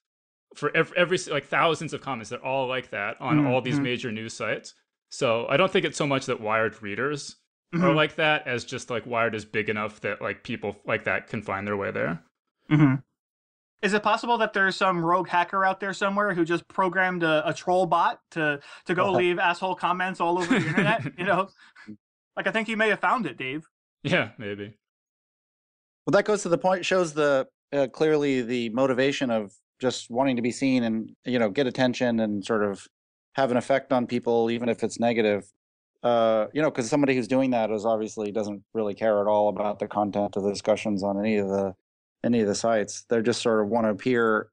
for every like thousands of comments. They're all like that on all these major news sites. So I don't think it's so much that Wired readers are like that, as just like Wired is big enough that like people like that can find their way there. Is it possible that there's some rogue hacker out there somewhere who just programmed a troll bot to go leave asshole comments all over the internet? Like I think you may have found it, Dave. Yeah, maybe. Well, that goes to the point, shows clearly the motivation of just wanting to be seen and get attention and sort of have an effect on people, even if it's negative. Because somebody who's doing that obviously doesn't really care at all about the content of the discussions on any of the sites. They just sort of want to appear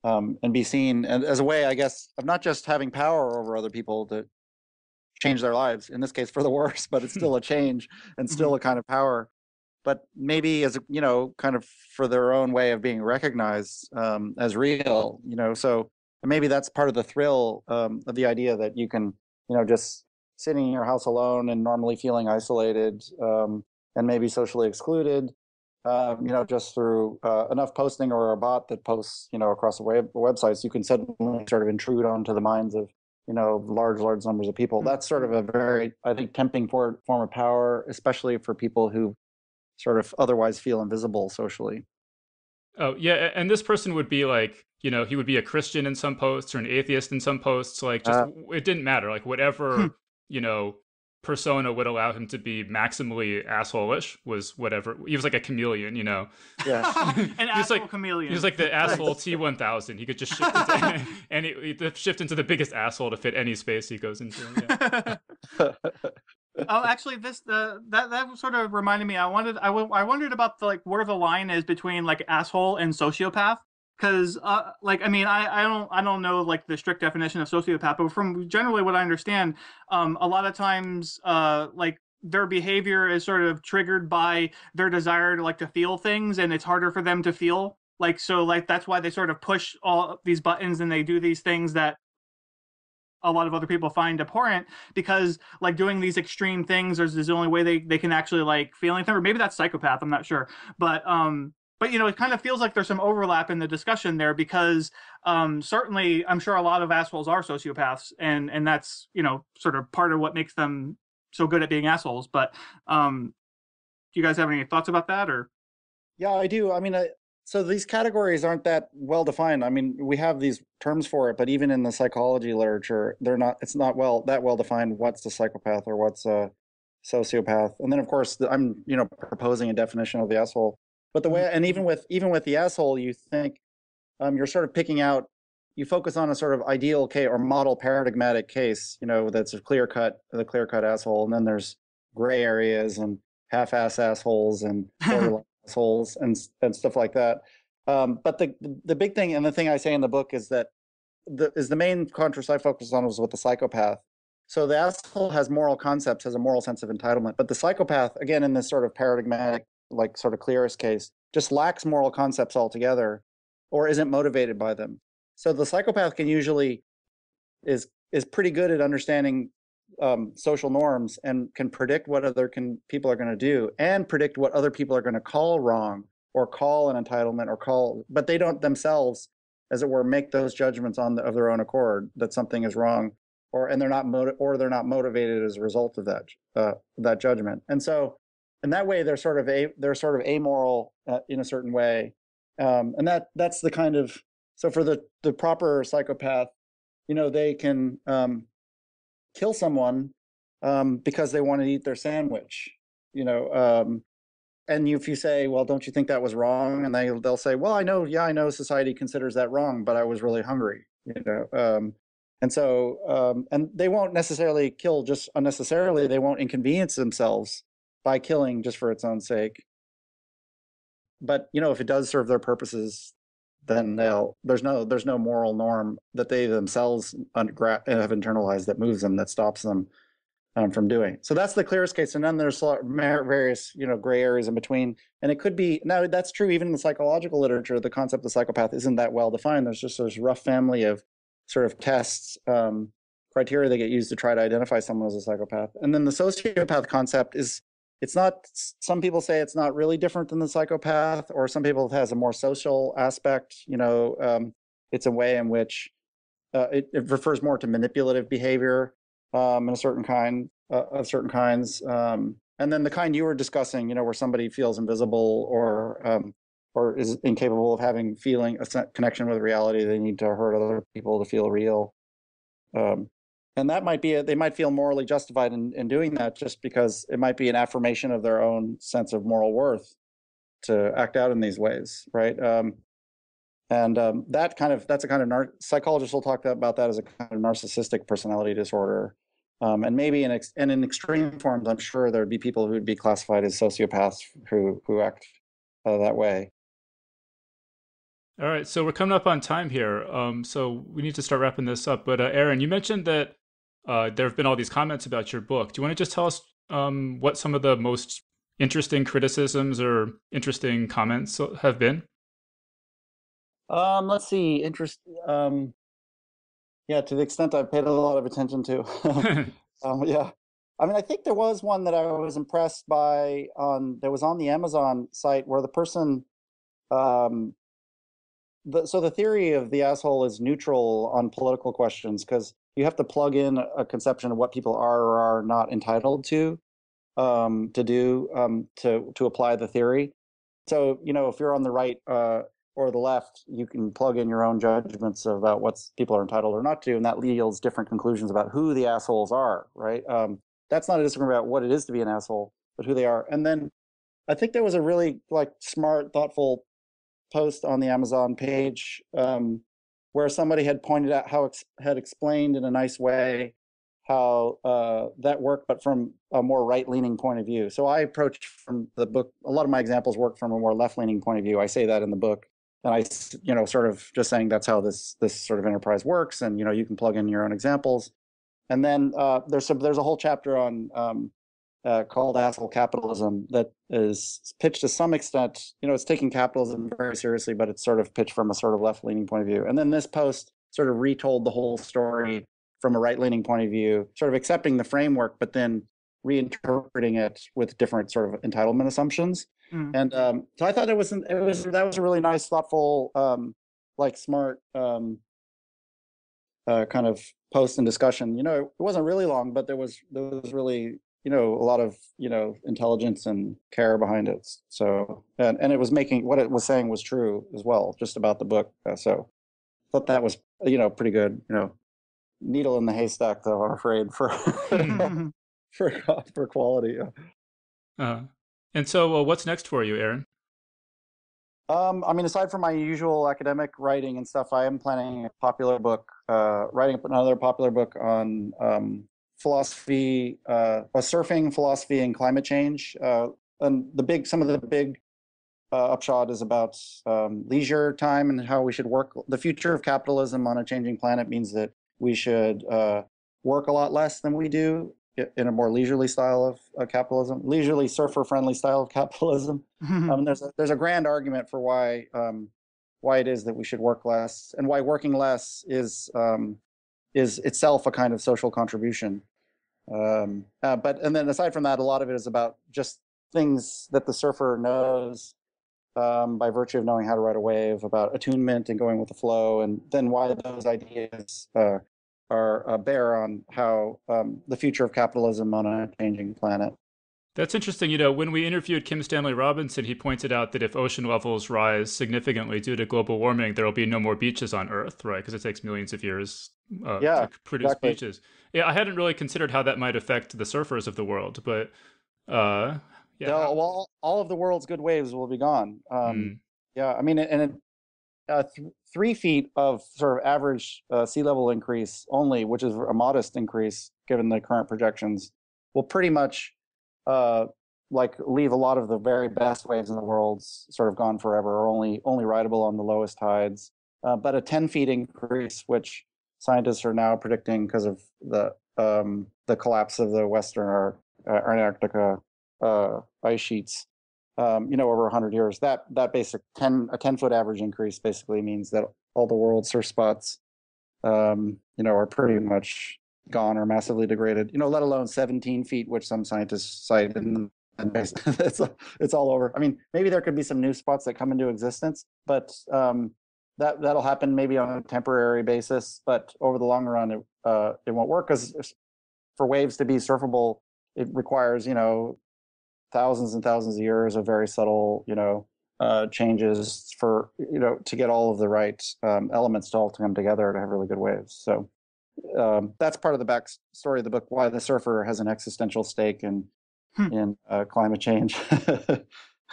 and be seen and as a way, I guess, of not just having power over other people to change their lives, in this case for the worse, but it's still a change and still a kind of power, but maybe as a, kind of for their own way of being recognized as real, so maybe that's part of the thrill of the idea that you can, just sitting in your house alone and normally feeling isolated and maybe socially excluded, just through enough posting or a bot that posts, across the websites, you can suddenly sort of intrude onto the minds of, large numbers of people. That's sort of a very, I think, tempting form of power, especially for people who sort of otherwise feel invisible socially. Oh, yeah. And this person would be like, he would be a Christian in some posts or an atheist in some posts. Like, just it didn't matter. Like, whatever, persona would allow him to be maximally asshole-ish was whatever. He was like a chameleon, Yeah. An asshole chameleon. He was like the asshole T-1000. He could just shift into shift into the biggest asshole to fit any space he goes into. Yeah. Oh, actually, that sort of reminded me. I wondered about where the line is between like asshole and sociopath, because I don't know like the strict definition of sociopath, but from generally what I understand, a lot of times like their behavior is sort of triggered by their desire to feel things, and it's harder for them to feel that's why they sort of push all these buttons and they do these things that a lot of other people find abhorrent, because doing these extreme things is the only way they can actually feel anything. Or maybe that's psychopath, I'm not sure, but it kind of feels like there's some overlap in the discussion there, because certainly I'm sure a lot of assholes are sociopaths, and that's sort of part of what makes them so good at being assholes. But do you guys have any thoughts about that? Or yeah, I do. I mean, so these categories aren't that well defined. I mean, we have these terms for it, but even in the psychology literature, it's not that well defined what's a psychopath or what's a sociopath. And then of course I'm, proposing a definition of the asshole. But the way, and even with the asshole, you think you're sort of picking out, you focus on a sort of ideal case or model paradigmatic case, that's the clear cut asshole. And then there's gray areas and half-ass assholes and borderline assholes and stuff like that. But the big thing, and the thing I say in the book, is that the main contrast I focus on was with the psychopath. So the asshole has moral concepts, has a moral sense of entitlement, but the psychopath, again, in this sort of paradigmatic, sort of clearest case, just lacks moral concepts altogether, or isn't motivated by them. So the psychopath can usually is pretty good at understanding social norms and can predict what people are going to do, and predict what other people are going to call wrong or call an entitlement but they don't themselves, as it were, make those judgments of their own accord that something is wrong, they're not motivated as a result of that judgment. And so in that way, they're sort of amoral in a certain way, and that's the kind of, so for the proper psychopath, they can kill someone because they want to eat their sandwich, and if you say, well, don't you think that was wrong? And they'll say, well, I know society considers that wrong, but I was really hungry, and so and they won't necessarily kill just unnecessarily. They won't inconvenience themselves by killing just for its own sake. But if it does serve their purposes, then there's no moral norm that they themselves have internalized that moves them, that stops them from doing. So that's the clearest case. And then there's various gray areas in between. And it could be, now that's true even in the psychological literature. The concept of psychopath isn't that well defined. There's just this rough family of sort of tests, criteria that get used to try to identify someone as a psychopath. And then the sociopath concept it's not, some people say it's not really different than the psychopath, or some people it has a more social aspect. It's a way in which it refers more to manipulative behavior in a certain kind of certain kinds. And then the kind you were discussing, where somebody feels invisible or is incapable of feeling a connection with reality. They need to hurt other people to feel real. And that might be they might feel morally justified in doing that, just because it might be an affirmation of their own sense of moral worth to act out in these ways, right? That's a kind of psychologists will talk about that as a kind of narcissistic personality disorder. And maybe in extreme forms, I'm sure there would be people who would be classified as sociopaths who act that way. All right, so we're coming up on time here. So we need to start wrapping this up. But Aaron, you mentioned that there have been all these comments about your book. Do you want to just tell us what some of the most interesting criticisms or interesting comments have been? Let's see. Yeah, to the extent I've paid a lot of attention to. Yeah. I mean, I think there was one that I was impressed by that was on the Amazon site where the person, um, so the theory of the asshole is neutral on political questions because you have to plug in a conception of what people are or are not entitled to apply the theory. So, if you're on the right or the left, you can plug in your own judgments about what people are entitled or not to, and that yields different conclusions about who the assholes are, right? That's not a disagreement about what it is to be an asshole, but who they are. And then I think there was a really smart, thoughtful post on the Amazon page where somebody had pointed out had explained in a nice way how that worked, but from a more right-leaning point of view. So I approached from the book. A lot of my examples work from a more left-leaning point of view. I say that in the book, and I, sort of just saying that's how this sort of enterprise works, and you can plug in your own examples. And then there's a whole chapter on called Asshole Capitalism that is pitched to some extent. It's taking capitalism very seriously, but it's sort of pitched from a sort of left-leaning point of view. And then this post sort of retold the whole story from a right-leaning point of view, sort of accepting the framework, but then reinterpreting it with different sort of entitlement assumptions. And so I thought that was a really nice, thoughtful, smart kind of post and discussion. It wasn't really long, but there was really a lot of intelligence and care behind it. So and it was making what it was saying was true as well, just about the book. So I thought that was pretty good. Needle in the haystack, though, I'm afraid, for for quality. And so what's next for you, Aaron? I mean, aside from my usual academic writing and stuff, I am planning a popular book, writing another popular book on philosophy, surfing, philosophy, and climate change. And some of the big upshot is about leisure time and how we should work. The future of capitalism on a changing planet means that we should work a lot less than we do in a more leisurely style of capitalism, leisurely surfer-friendly style of capitalism. There's a grand argument for why it is that we should work less, and why working less is itself a kind of social contribution. And then aside from that, a lot of it is about just things that the surfer knows by virtue of knowing how to ride a wave, about attunement and going with the flow, and then why those ideas bear on how the future of capitalism on a changing planet. That's interesting. When we interviewed Kim Stanley Robinson, he pointed out that if ocean levels rise significantly due to global warming, there will be no more beaches on Earth, right? Because it takes millions of years to produce exactly. beaches. Yeah, I hadn't really considered how that might affect the surfers of the world, but yeah. No, well, all of the world's good waves will be gone. Yeah, I mean, and 3 feet of sort of average sea level increase only, which is a modest increase given the current projections, will pretty much leave a lot of the very best waves in the world sort of gone forever, or only rideable on the lowest tides. But a 10 feet increase, which scientists are now predicting because of the collapse of the Western Antarctica ice sheets, over 100 years, that basic 10-foot average increase basically means that all the world's surf spots, are pretty much gone or massively degraded. Let alone 17 feet, which some scientists cite, and it's all over. I mean, maybe there could be some new spots that come into existence, but that'll happen maybe on a temporary basis. But over the long run, it won't work, because for waves to be surfable, it requires thousands and thousands of years of very subtle, changes for, to get all of the right elements to all come together to have really good waves. So that's part of the backstory of the book, why the surfer has an existential stake in climate change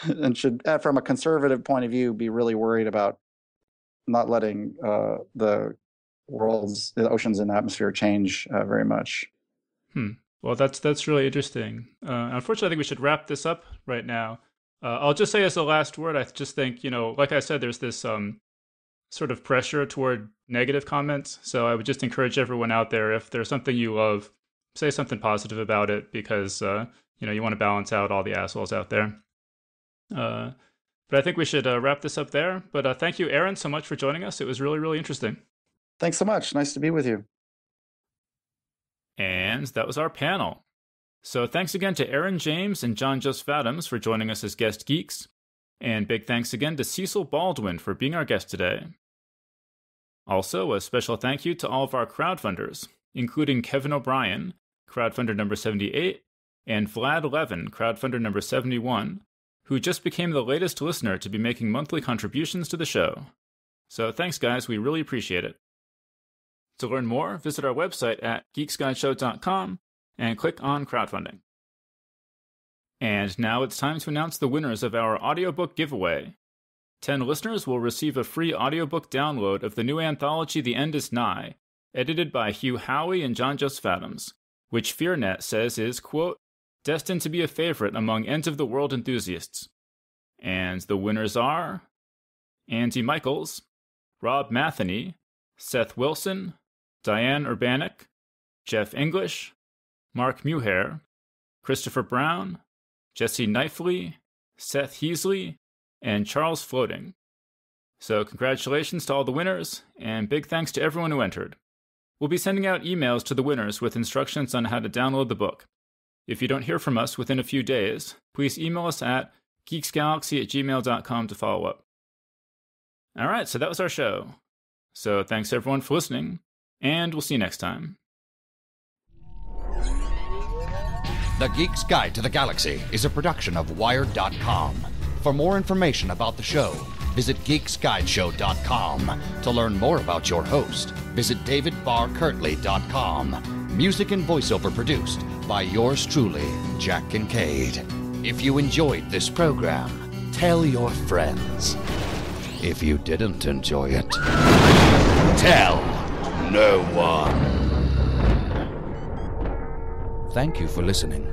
and should, from a conservative point of view, be really worried about not letting the oceans and atmosphere change very much. Well, that's really interesting. Unfortunately, I think we should wrap this up right now. I'll just say as a last word, I just think, like I said, there's this sort of pressure toward negative comments. So I would just encourage everyone out there, if there's something you love, say something positive about it, because you want to balance out all the assholes out there. But I think we should wrap this up there. But thank you, Aaron, so much for joining us. It was really, really interesting. Thanks so much. Nice to be with you. And that was our panel. So thanks again to Aaron James and John Joseph Adams for joining us as guest geeks. And big thanks again to Cecil Baldwin for being our guest today. Also, a special thank you to all of our crowdfunders, including Kevin O'Brien, crowdfunder number 78, and Vlad Levin, crowdfunder number 71, who just became the latest listener to be making monthly contributions to the show. So thanks, guys. We really appreciate it. To learn more, visit our website at geeksguideshow.com and click on crowdfunding. And now it's time to announce the winners of our audiobook giveaway. 10 listeners will receive a free audiobook download of the new anthology The End Is Nigh, edited by Hugh Howey and John Joseph Adams, which FearNet says is, quote, destined to be a favorite among end-of-the-world enthusiasts. And the winners are Andy Michaels, Rob Matheny, Seth Wilson, Diane Urbanik, Jeff English, Mark Muhair, Christopher Brown, Jesse Knifley, Seth Heasley, and Charles Floating. So congratulations to all the winners, and big thanks to everyone who entered. We'll be sending out emails to the winners with instructions on how to download the book. If you don't hear from us within a few days, please email us at geeksgalaxy@gmail.com to follow up. All right, so that was our show. So thanks everyone for listening, and we'll see you next time. The Geek's Guide to the Galaxy is a production of Wired.com. For more information about the show, visit geeksguideshow.com. To learn more about your host, visit davidbarrkirtley.com. Music and voiceover produced by yours truly, Jack Kincaid. If you enjoyed this program, tell your friends. If you didn't enjoy it, tell no one. Thank you for listening.